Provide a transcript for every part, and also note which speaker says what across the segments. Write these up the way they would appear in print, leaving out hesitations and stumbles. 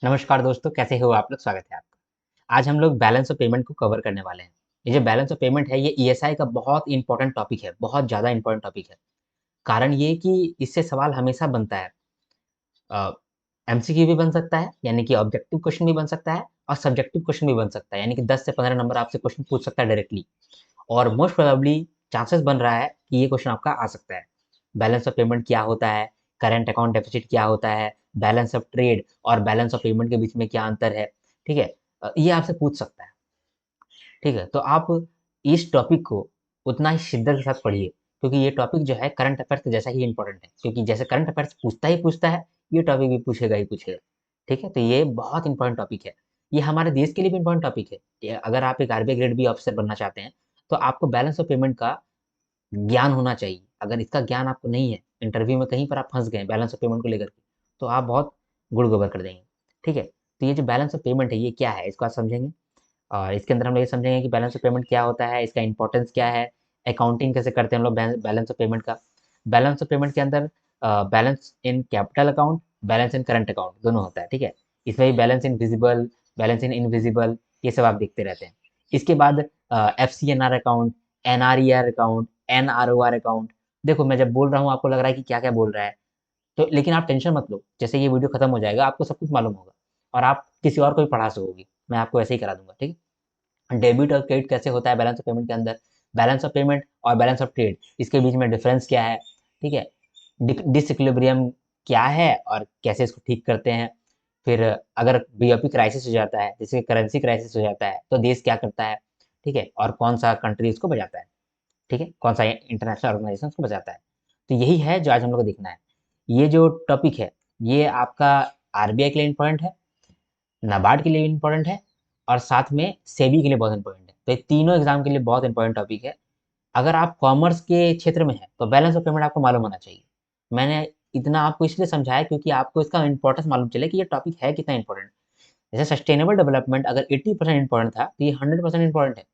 Speaker 1: नमस्कार दोस्तों, कैसे हो आप लोग? स्वागत है आपका। आज हम लोग बैलेंस ऑफ पेमेंट को कवर करने वाले हैं। ये जो बैलेंस ऑफ पेमेंट है, ये ईएसआई का बहुत इंपॉर्टेंट टॉपिक है, बहुत ज़्यादा इंपॉर्टेंट टॉपिक है। कारण ये कि इससे सवाल हमेशा बनता है। अ, एमसीक्यू भी बन सकता है, यानी कि ऑब्जेक्टिव क्वेश्चन भी बन सकता है और सब्जेक्टिव क्वेश्चन भी बन सकता है, यानी कि 10 से 15 नंबर आपसे क्वेश्चन पूछ सकता है डायरेक्टली। और मोस्ट प्रोबेबली चांसेस बन रहा है कि ये क्वेश्चन आपका आ सकता है। बैलेंस ऑफ पेमेंट क्या होता है? करंट अकाउंट डेफिसिट क्या होता है? बैलेंस ऑफ ट्रेड और बैलेंस ऑफ पेमेंट के बीच में क्या अंतर है? ठीक है? ये आपसे पूछ सकता है। ठीक है? तो आप इस टॉपिक को उतना ही शिद्दत के साथ पढ़िए, क्योंकि ये टॉपिक जो है करंट अफेयर्स के जैसा ही इंपॉर्टेंट है, क्योंकि जैसे करंट अफेयर्स पूछता है, ये टॉपिक भी पूछेगा ही पूछेगा। ठीक है? तो ये बहुत इंपॉर्टेंट टॉपिक है। ये हमारे देश के लिए भी इंपॉर्टेंट टॉपिक है। अगर आप एक आरबीआई ग्रेड बी ऑफिसर बनना चाहते हैं, तो आपको बैलेंस ऑफ पेमेंट का ज्ञान होना चाहिए। अगर इसका ज्ञान आपको नहीं है, इंटरव्यू में कहीं पर आप फँस गए बैलेंस ऑफ पेमेंट को लेकर के, तो आप बहुत गुड़-गोबर कर देंगे। ठीक है? तो ये जो बैलेंस ऑफ पेमेंट है, ये क्या है? इसको आज समझेंगे और इसके अंदर हम लोग ये समझेंगे कि बैलेंस ऑफ पेमेंट क्या होता है, इसका इम्पोर्टेंस क्या है, अकाउंटिंग कैसे करते हैं हम लोग बैलेंस ऑफ पेमेंट का। बैलेंस ऑफ पेमेंट के अंदर balance in capital account, balance in current account दोनों होता है, ठीक है? इसमें भी balance in visible, balance in invisible, ये सब आप देखते रहते हैं। इसके बाद एफसीएनआर अकाउंट, एनआरईआर अकाउंट, एनआरओआर अकाउंट। देखो मैं जब बोल रहा हूँ आपको लग रहा है कि क्या-क्या बोल रहा है, तो लेकिन आप टेंशन मत लो, जैसे ये वीडियो खत्म हो जाएगा आपको सब कुछ मालूम होगा और आप किसी और को भी पढ़ा सकोगे। मैं आपको ऐसे ही करा दूँगा, ठीक है? डेबिट और क्रेडिट कैसे होता है बैलेंस ऑफ पेमेंट के अंदर, बैलेंस ऑफ पेमेंट और बैलेंस ऑफ ट्रेड, इसके बीच में डिफरेंस क्या है, ठीक है? डिसइक्विलिब्रियम क्या है और कैसे इसको ठीक करते हैं। फिर अगर बीओपी क्राइसिस हो जाता है, जैसे करेंसी क्राइसिस हो जाता है, तो देश क्या करता है, ठीक है? और कौन सा कंट्री इसको बचाता है, ठीक है? कौन सा इंटरनेशनल ऑर्गेनाइजेशन उसको बचाता है। तो यही है जो आज हम लोग को देखना है। ये जो टॉपिक है, ये आपका आरबीआई के लिए इंपॉर्टेंट है, नाबार्ड के लिए इंपॉर्टेंट है और साथ में सेबी के लिए बहुत इंपॉर्टेंट है। तो ये तीनों एग्जाम के लिए बहुत इंपॉर्टेंट टॉपिक है। अगर आप कॉमर्स के क्षेत्र में हैं, तो बैलेंस ऑफ पेमेंट आपको मालूम होना चाहिए। मैंने इतना आपको इसलिए समझाया क्योंकि आपको इसका इम्पोर्टेंस मालूम चले कि ये टॉपिक है कितना इम्पोर्टेंट। जैसे सस्टेनेबल डेवलपमेंट अगर 80% इम्पोर्टेंट था, तो ये 100% इम्पोर्टेंट है,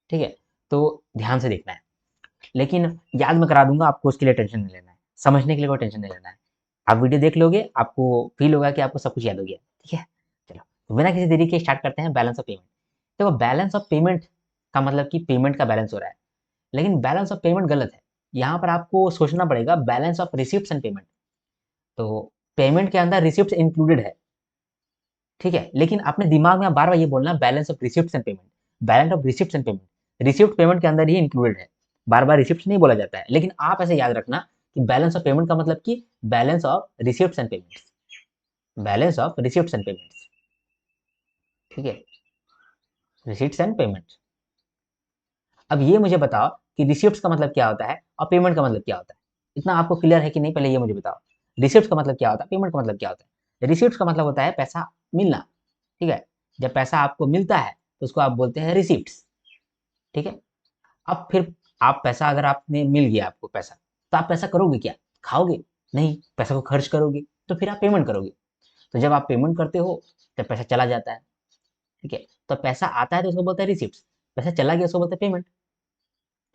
Speaker 1: ठीक है? तो ध्यान से देखना है। लेकिन याद मैं करा दूँगा, आपको उसके लिए टेंशन नहीं लेना है। समझने के लिए कोई टेंशन नहीं लेना है। आप वीडियो देख लोगे, आपको फ़ील होगा कि आपको सब कुछ याद हो गया, ठीक है? चलो, तो बिना किसी देरी के स्टार्ट करते हैं बैलेंस ऑफ पेमेंट। देखो बैलेंस ऑफ पेमेंट का मतलब कि पेमेंट का बैलेंस हो रहा है, लेकिन बैलेंस ऑफ पेमेंट गलत है। यहाँ पर आपको सोचना पड़ेगा balance of receipts and payment. तो पेमेंट के अंदर रिसीप्ट्स इंक्लूडेड है, ठीक है? लेकिन अपने दिमाग में आप बार-बार ये बोलना balance of receipts and payment, balance of receipts and payment. Receipt payment के अंदर ही इंक्लूडेड है। बार-बार रिसीप्ट्स नहीं बोला जाता है, लेकिन आप ऐसे याद रखना कि बैलेंस ऑफ पेमेंट का मतलब कि balance of receipts and payments, balance of receipts and payments, ठीक है? Receipts and payments. अब ये मुझे बताओ कि रिसीप्ट्स का मतलब क्या होता है और पेमेंट का मतलब क्या होता है? इतना आपको क्लियर है कि नहीं, पहले ये मुझे बताओ। रिसीप्ट्स का मतलब क्या होता है, पेमेंट का मतलब क्या होता है? रिसीप्ट्स का मतलब होता है पैसा मिलना, ठीक है? जब पैसा आपको मिलता है, तो उसको आप बोलते हैं रिसीप्ट्स, ठीक है? अब फिर आप पैसा अगर आपने मिल गया आपको पैसा, तो आप पैसा करोगे क्या? खाओगे? नहीं, पैसा को खर्च करोगे, तो फिर आप पेमेंट करोगे। तो जब आप पेमेंट करते हो, तब पैसा चला जाता है, ठीक है? तो पैसा आता है तो उसको बोलते हैं रिसीप्ट्स, पैसा चला गया उसको बोलते हैं पेमेंट,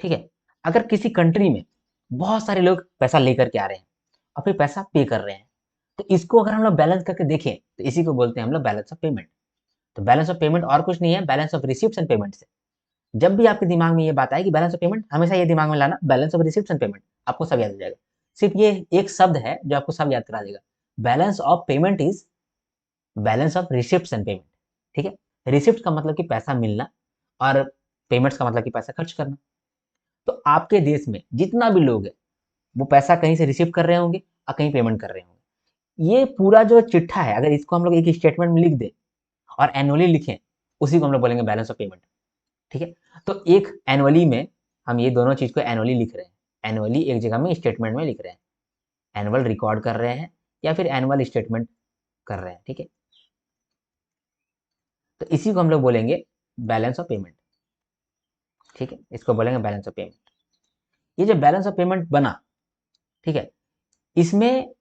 Speaker 1: ठीक है? अगर किसी कंट्री में बहुत सारे लोग पैसा लेकर के आ रहे हैं और फिर पैसा पे कर रहे हैं, तो इसको अगर हम लोग बैलेंस करके देखें, तो इसी को बोलते हैं हम लोग बैलेंस ऑफ पेमेंट। तो बैलेंस ऑफ पेमेंट और कुछ नहीं है, balance of receipts and payments है। जब भी आपके दिमाग में ये बात आए कि बैलेंस ऑफ पेमेंट, हमेशा ये दिमाग में लाना balance of receipts and payment, आपको सब याद हो जाएगा। सिर्फ ये एक शब्द है जो आपको सब याद करा देगा। Balance of payment is balance of receipts and payment, ठीक है? रिसिप्ट का मतलब कि पैसा मिलना और पेमेंट्स का मतलब कि पैसा खर्च करना। तो आपके देश में जितना भी लोग है, वो पैसा कहीं से रिसीव कर रहे होंगे और कहीं पेमेंट कर रहे होंगे। ये पूरा जो चिट्ठा है, अगर इसको हम लोग एक स्टेटमेंट में लिख दें और एनुअली लिखें, उसी को हम लोग बोलेंगे बैलेंस ऑफ पेमेंट, ठीक है? तो एक एनुअली में हम ये दोनों चीज़ को एनुअली लिख रहे हैं। एनुअली एक जगह में स्टेटमेंट में लिख रहे हैं। एनुअल रिकॉर्ड कर रहे हैं या फिर एनुअल स्टेटमेंट कर रहे हैं, ठीक है? तो इसी को हम लोग बोलेंगे बैलेंस ऑफ पेमेंट, ठीक है? इसको बोलेंगे बैलेंस ऑफ पेमेंट। ये जो बैलेंस ऑफ पेमेंट बना, ठीक है? इसमें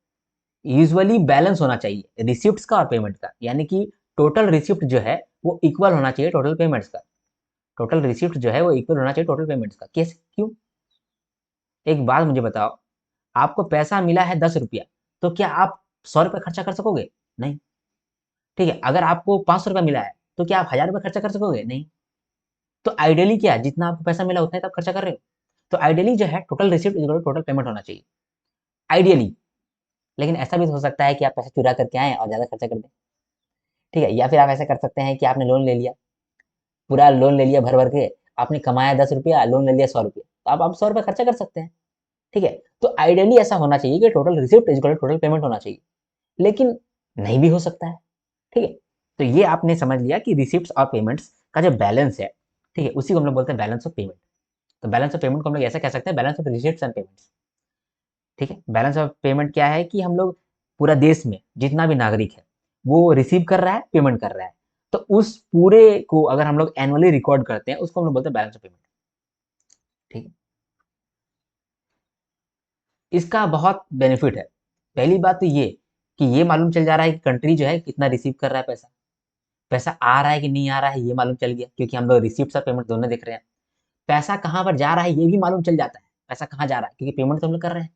Speaker 1: यूजुअली बैलेंस होना चाहिए रिसिप्ट्स का और पेमेंट का, यानी कि टोटल रिसिप्ट जो है वो इक्वल होना चाहिए टोटल पेमेंट्स का। टोटल रिसिप्ट जो है वो इक्वल होना चाहिए टोटल पेमेंट्स का। कैसे, क्यों? एक बात मुझे बताओ, आपको पैसा मिला है 10 रुपया, तो क्या आप 100 रुपये खर्चा कर सकोगे? नहीं। ठीक है, अगर आपको 500 रुपया मिला है तो क्या आप 1000 रुपये खर्चा कर सकोगे? नहीं। तो आइडियली क्या है, जितना आपको पैसा मिला उतना ही तो आप खर्चा कर रहे हो। तो आइडियली जो है total receipt equal to total payment होना चाहिए, आइडियली। लेकिन ऐसा भी हो सकता है कि आप पैसा चुरा करके आए और ज़्यादा खर्चा कर दें, ठीक है। या फिर आप ऐसा कर सकते हैं कि आपने लोन ले लिया, पूरा लोन ले लिया भर भर के, आपने कमाया 10 रुपया, लोन ले लिया 100 रुपये, तो आप 100 रुपये खर्चा कर सकते हैं, ठीक है। तो आइडियली ऐसा होना चाहिए कि total receipt is equal to total payment होना चाहिए, लेकिन नहीं भी हो सकता है, ठीक है। तो ये आपने समझ लिया कि रिसिप्ट्स और पेमेंट्स का जो बैलेंस है, ठीक है, उसी को हम लोग बोलते हैं बैलेंस ऑफ पेमेंट। तो बैलेंस ऑफ पेमेंट को हम लोग ऐसा कह सकते हैं, balance of receipts and payments, ठीक है। बैलेंस ऑफ पेमेंट क्या है कि हम लोग पूरा देश में जितना भी नागरिक है वो रिसीव कर रहा है, पेमेंट कर रहा है, तो उस पूरे को अगर हम लोग एनुअली रिकॉर्ड करते हैं उसको हम लोग बोलते हैं बैलेंस ऑफ पेमेंट, ठीक है। इसका बहुत बेनिफिट है। पहली बात तो ये कि ये मालूम चल जा रहा है कि कंट्री जो है कितना रिसीव कर रहा है पैसा, पैसा आ रहा है कि नहीं आ रहा है ये मालूम चल गया, क्योंकि हम लोग रिसिप्ट और पेमेंट दोनों देख रहे हैं। पैसा कहाँ पर जा रहा है ये भी मालूम चल जाता है, पैसा कहाँ जा रहा है, क्योंकि पेमेंट तो हम लोग कर रहे हैं,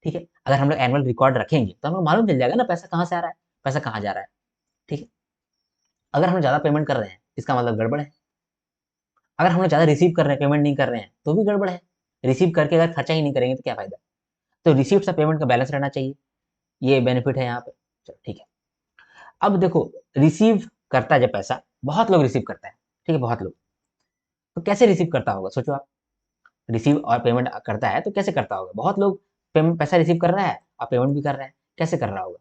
Speaker 1: ठीक है। अगर हम लोग एनुअल रिकॉर्ड रखेंगे तो हम लोग मालूम चल जाएगा ना पैसा कहाँ से आ रहा है, पैसा कहाँ जा रहा है, ठीक है। अगर हम ज़्यादा पेमेंट कर रहे हैं इसका मतलब गड़बड़ है, अगर हम लोग ज़्यादा रिसीव कर रहे हैं पेमेंट नहीं कर रहे हैं तो भी गड़बड़ है। रिसीव करके अगर खर्चा ही नहीं करेंगे तो क्या फायदा। तो रिसीप्ट और पेमेंट का बैलेंस रहना चाहिए, ये बेनिफिट है यहाँ पे। चलो ठीक है। अब देखो, रिसीव करता है जब पैसा, बहुत लोग रिसीव करता है, ठीक है, बहुत लोग। तो कैसे रिसीव करता होगा सोचो आप, रिसीव और पेमेंट करता है तो कैसे करता होगा। बहुत लोग पेमेंट पैसा रिसीव कर रहा है और पेमेंट भी कर रहा है, कैसे कर रहा होगा।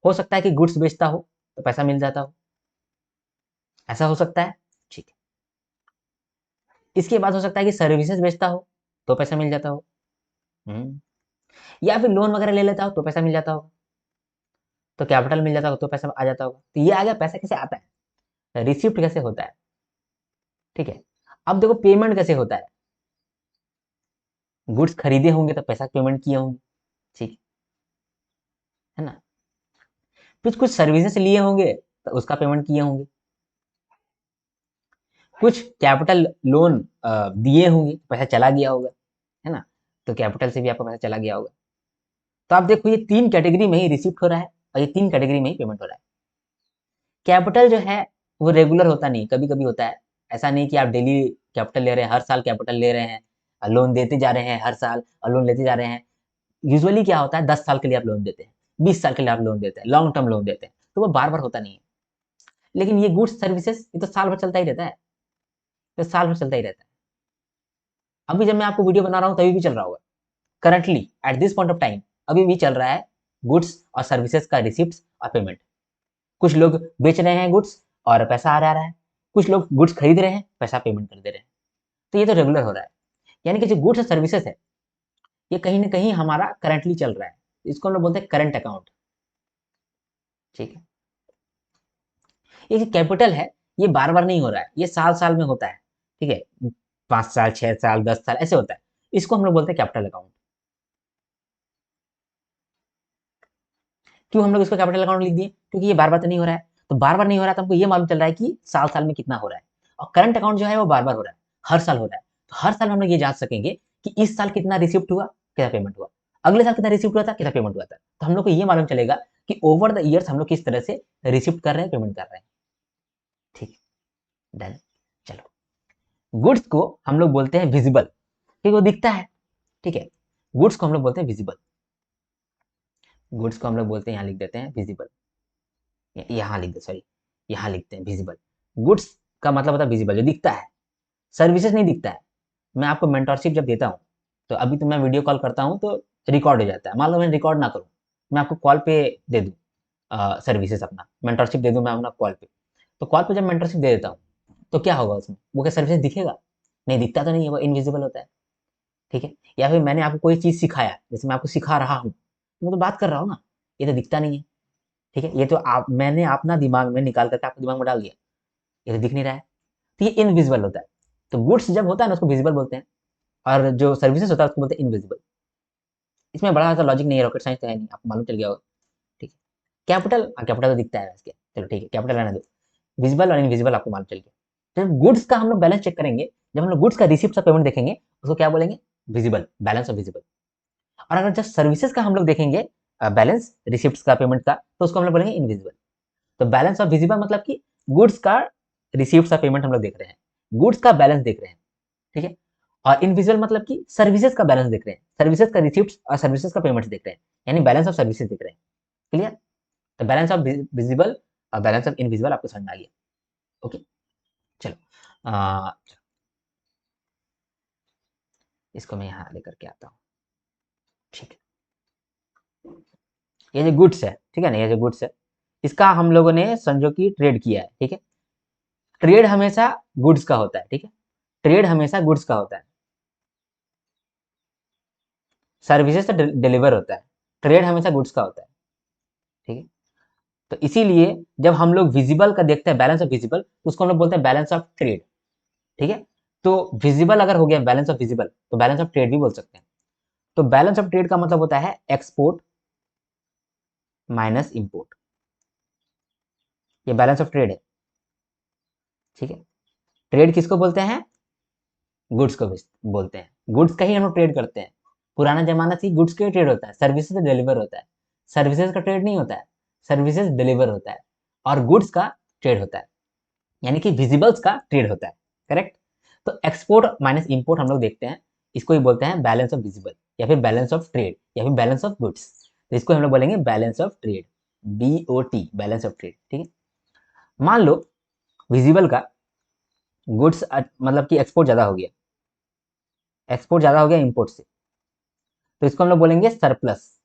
Speaker 1: हो सकता है कि गुड्स बेचता हो तो पैसा मिल जाता हो, ऐसा हो सकता है, ठीक है। इसके बाद हो सकता है कि सर्विसेज बेचता हो तो पैसा मिल जाता हो, हम्म। या फिर लोन वगैरह ले लेता हो तो पैसा मिल जाता हो, तो कैपिटल मिल जाता हो तो पैसा आ जाता होगा। तो ये आ गया पैसा कैसे आता है, रिसिप्ट कैसे होता है, ठीक है। अब देखो पेमेंट कैसे होता है, गुड्स खरीदे होंगे तो पैसा पेमेंट किए होंगे, ठीक है ना। फिर कुछ सर्विसेज लिए होंगे तो उसका पेमेंट किए होंगे, कुछ कैपिटल लोन दिए होंगे, पैसा चला गया होगा, है ना। तो कैपिटल से भी आपका पैसा चला गया होगा। तो आप देखो ये 3 कैटेगरी में ही रिसिप्ट हो रहा है और ये 3 कैटेगरी में ही पेमेंट हो रहा है। कैपिटल जो है वो रेगुलर होता नहीं, कभी-कभी होता है। ऐसा नहीं कि आप डेली कैपिटल ले रहे हैं, हर साल कैपिटल ले रहे हैं, लोन देते जा रहे हैं हर साल और लोन लेते जा रहे हैं। यूजुअली क्या होता है 10 साल के लिए आप लोन देते हैं, 20 साल के लिए आप लोन देते हैं, लॉन्ग टर्म लोन देते हैं, तो वो बार-बार होता नहीं है। लेकिन ये गुड्स सर्विसेज ये तो साल भर चलता ही रहता है, तो साल भर चलता ही रहता है। अभी जब मैं आपको वीडियो बना रहा हूँ तभी भी चल रहा होगा। Currently at this point of time अभी भी चल रहा है गुड्स और सर्विसेज का रिसिप्ट और पेमेंट। कुछ लोग बेच रहे हैं गुड्स और पैसा आ रहा है, कुछ लोग गुड्स खरीद रहे हैं, पैसा पेमेंट कर दे रहे हैं। तो ये तो रेगुलर हो रहा है, यानी कि जो गुड्स और सर्विसेज है ये कहीं ना कहीं हमारा करंटली चल रहा है, इसको हम लोग बोलते हैं करंट अकाउंट, ठीक है। ये जो कैपिटल है ये बार बार नहीं हो रहा है, ये साल साल में होता है, ठीक है। 5 साल 6 साल 10 साल ऐसे होता है, इसको हम लोग बोलते हैं कैपिटल अकाउंट। क्यों हम लोग इसको कैपिटल अकाउंट लिख दिए, क्योंकि ये बार बार तो नहीं हो रहा है। तो बार बार नहीं हो रहा है तो हमको ये मालूम चल रहा है कि साल साल में कितना हो रहा है। और करंट अकाउंट जो है वो बार बार हो रहा है, हर साल हो रहा है। तो हर साल हम लोग ये जान सकेंगे कि इस साल कितना रिसिप्ट हुआ, कितना पेमेंट हुआ, अगले साल कितना रिसिप्ट हुआ था, कितना पेमेंट हुआ था। तो हम लोग को ये मालूम चलेगा कि ओवर द ईयर्स हम लोग किस तरह से रिसिप्ट कर रहे हैं, पेमेंट कर रहे हैं, ठीक, डन। चलो, गुड्स को हम लोग बोलते हैं विजिबल, ठीक, वो दिखता है, ठीक है। गुड्स को हम लोग बोलते हैं विजिबल, गुड्स को हम लोग बोलते हैं, यहाँ लिख देते हैं विजिबल, यहाँ लिख दे, सॉरी, यहाँ लिखते हैं विजिबल। गुड्स का मतलब होता है विजिबल, जो दिखता है। सर्विसेज नहीं दिखता है। मैं आपको मेंटरशिप जब देता हूँ तो अभी तो मैं वीडियो कॉल करता हूँ तो रिकॉर्ड हो जाता है, मान लो मैं रिकॉर्ड ना करूँ, मैं आपको कॉल पे दे दूँ सर्विसेज, अपना मेंटरशिप दे दूँ मैं अपना कॉल पे। तो कॉल पे जब मेंटरशिप दे देता हूँ तो क्या होगा उसमें, वो क्या सर्विसेज दिखेगा, नहीं दिखता तो नहीं है, वो इनविजिबल होता है, ठीक है। या फिर मैंने आपको कोई चीज़ सिखाया, जैसे मैं आपको सिखा रहा हूँ, मैं तो बात कर रहा हूँ ना, ये तो दिखता नहीं है, ठीक है। ये तो आप मैंने अपना दिमाग में निकाल करके आपके दिमाग में डाल दिया, ये तो दिख नहीं रहा है, तो ये इनविजिबल होता है। तो गुड्स जब होता है ना उसको विजिबल बोलते हैं, और जो सर्विसेज होता है उसको बोलते हैं इनविजिबल। इसमें बड़ा सा लॉजिक नहीं है, रॉकेट साइंस तो है नहीं, आपको मालूम चल गया होगा, ठीक है। कैपिटल, कैपिटल तो दिखता है इसके, चलो ठीक है, कैपिटल रहने दो। विजिबल और इनविजिबल आपको मालूम चल गया। जब गुड्स का हम लोग बैलेंस चेक करेंगे, जब हम लोग गुड्स का रिसिप्ट और पेमेंट देखेंगे, उसको क्या बोलेंगे, विजिबल, बैलेंस ऑफ विजिबल। और अगर जब सर्विसेज का हम लोग देखेंगे बैलेंस, रिसिप्ट का पेमेंट का, तो उसको हम लोग बोलेंगे इनविजिबल। तो बैलेंस ऑफ विजिबल मतलब कि गुड्स का रिसीव्ड का पेमेंट हम लोग देख रहे हैं, गुड्स का बैलेंस देख रहे हैं, ठीक है। और इनविजिबल मतलब कि सर्विसेज का बैलेंस देख रहे हैं, सर्विसेज का रिसीव्ड और सर्विसेज का पेमेंट देख रहे हैं, यानी बैलेंस ऑफ सर्विसेज देख रहे हैं। क्लियर? तो बैलेंस ऑफ विजिबल और बैलेंस ऑफ इनविजिबल आपको समझ में आ गया। ओके, चलो इसको मैं यहाँ लेकर के आता हूँ। ठीक है, ये जो गुड्स है, ठीक है ना, ये जो गुड्स है इसका हम लोगों ने समझो कि ट्रेड किया है, ठीक है। ट्रेड हमेशा गुड्स का होता है, ठीक है, ट्रेड हमेशा गुड्स का होता है, सर्विसेज से डिलीवर होता है, ट्रेड हमेशा गुड्स का होता है, ठीक है। तो इसीलिए जब हम लोग विजिबल का देखते हैं, बैलेंस ऑफ विजिबल, तो उसको हम लोग बोलते हैं बैलेंस ऑफ ट्रेड, ठीक है। तो विजिबल अगर हो गया बैलेंस ऑफ विजिबल, तो बैलेंस ऑफ ट्रेड भी बोल सकते हैं। तो बैलेंस ऑफ ट्रेड का मतलब होता है एक्सपोर्ट माइनस इंपोर्ट, ये बैलेंस ऑफ ट्रेड है, ठीक है। ट्रेड किसको बोलते हैं? गुड्स को बोलते हैं, गुड्स का ही हम लोग ट्रेड करते हैं। पुराना जमाना से गुड्स का ट्रेड होता है, सर्विसेज से डिलीवर होता है, सर्विसेज का ट्रेड नहीं होता है, सर्विसेज डिलीवर होता है, और गुड्स का ट्रेड होता है, यानी कि विजिबल्स का ट्रेड होता है, करेक्ट। तो एक्सपोर्ट माइनस इंपोर्ट हम लोग देखते हैं, इसको ही बोलते हैं बैलेंस ऑफ विजिबल, या फिर बैलेंस ऑफ ट्रेड, या फिर बैलेंस ऑफ गुड्स। तो इसको हम लोग बोलेंगे balance of trade, BOT, balance of trade, ठीक है। मान लो विजिबल का गुड्स मतलब कि एक्सपोर्ट ज्यादा हो गया, एक्सपोर्ट ज्यादा हो गया इंपोर्ट से, तो इसको हम लोग बोलेंगे सरप्लस,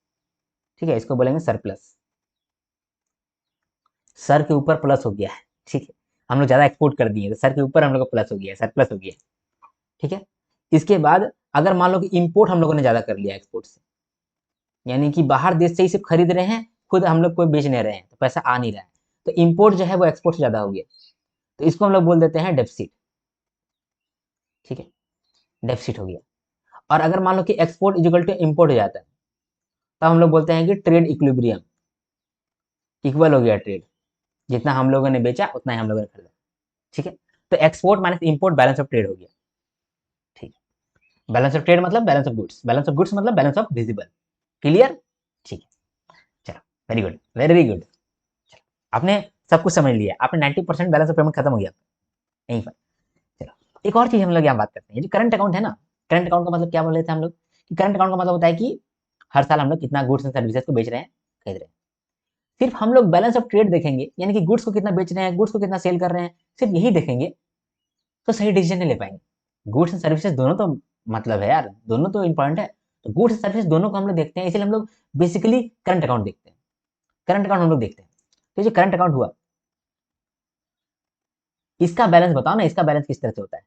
Speaker 1: ठीक है, इसको बोलेंगे सरप्लस, सर के ऊपर प्लस हो गया है, ठीक है, हम लोग ज्यादा एक्सपोर्ट कर दिए तो सर के ऊपर हम लोग को प्लस हो गया, सरप्लस हो गया, ठीक है। इसके बाद अगर मान लो कि इंपोर्ट हम लोगों ने ज्यादा कर लिया एक्सपोर्ट से, यानी कि बाहर देश से ही सिर्फ खरीद रहे हैं, खुद हम लोग कोई बेच नहीं रहे हैं, तो पैसा आ नहीं रहा है, तो इंपोर्ट जो है वो एक्सपोर्ट से ज्यादा हो गया, तो इसको हम लोग बोल देते हैं डेफिसिट, ठीक है, डेफिसिट हो गया। और अगर मान लो कि एक्सपोर्ट इक्वल टू इंपोर्ट हो जाता है, तब हम लोग बोलते हैं कि ट्रेड इक्विलिब्रियम, इक्वल हो गया ट्रेड, जितना हम लोगों ने बेचा उतना ही हम लोगों ने खरीदा, ठीक है। तो export minus import balance of trade हो गया, ठीक है। बैलेंस ऑफ ट्रेड मतलब balance of goods, balance of goods मतलब बैलेंस ऑफ विजिबल। क्लियर? ठीक है, चलो, वेरी गुड, वेरी गुड। आपने सब कुछ समझ लिया, आपने 90% बैलेंस ऑफ पेमेंट खत्म हो गया यहीं पर। चलो, एक और चीज हम लोग यहाँ बात करते हैं, जो करंट अकाउंट है ना, करंट अकाउंट का मतलब क्या बोल रहे थे हम लोग, कि करंट अकाउंट का मतलब होता है कि हर साल हम लोग कितना गुड्स एंड सर्विसेज को बेच रहे हैं, खरीद रहे हैं। सिर्फ हम लोग बैलेंस ऑफ ट्रेड देखेंगे, यानी कि गुड्स को कितना बेच रहे हैं, गुड्स को कितना सेल कर रहे हैं, सिर्फ यही देखेंगे, तो सही डिसीजन नहीं ले पाएंगे। गुड्स एंड सर्विसेज दोनों तो मतलब है यार, दोनों तो इंपॉर्टेंट है, तो गुड्स एंड सर्विसेज दोनों को हम लोग देखते हैं, इसलिए हम लोग बेसिकली करंट अकाउंट देखते हैं, करंट अकाउंट हम लोग देखते हैं। तो जो करंट अकाउंट हुआ, इसका बैलेंस बताओ ना, इसका बैलेंस किस तरह से होता है,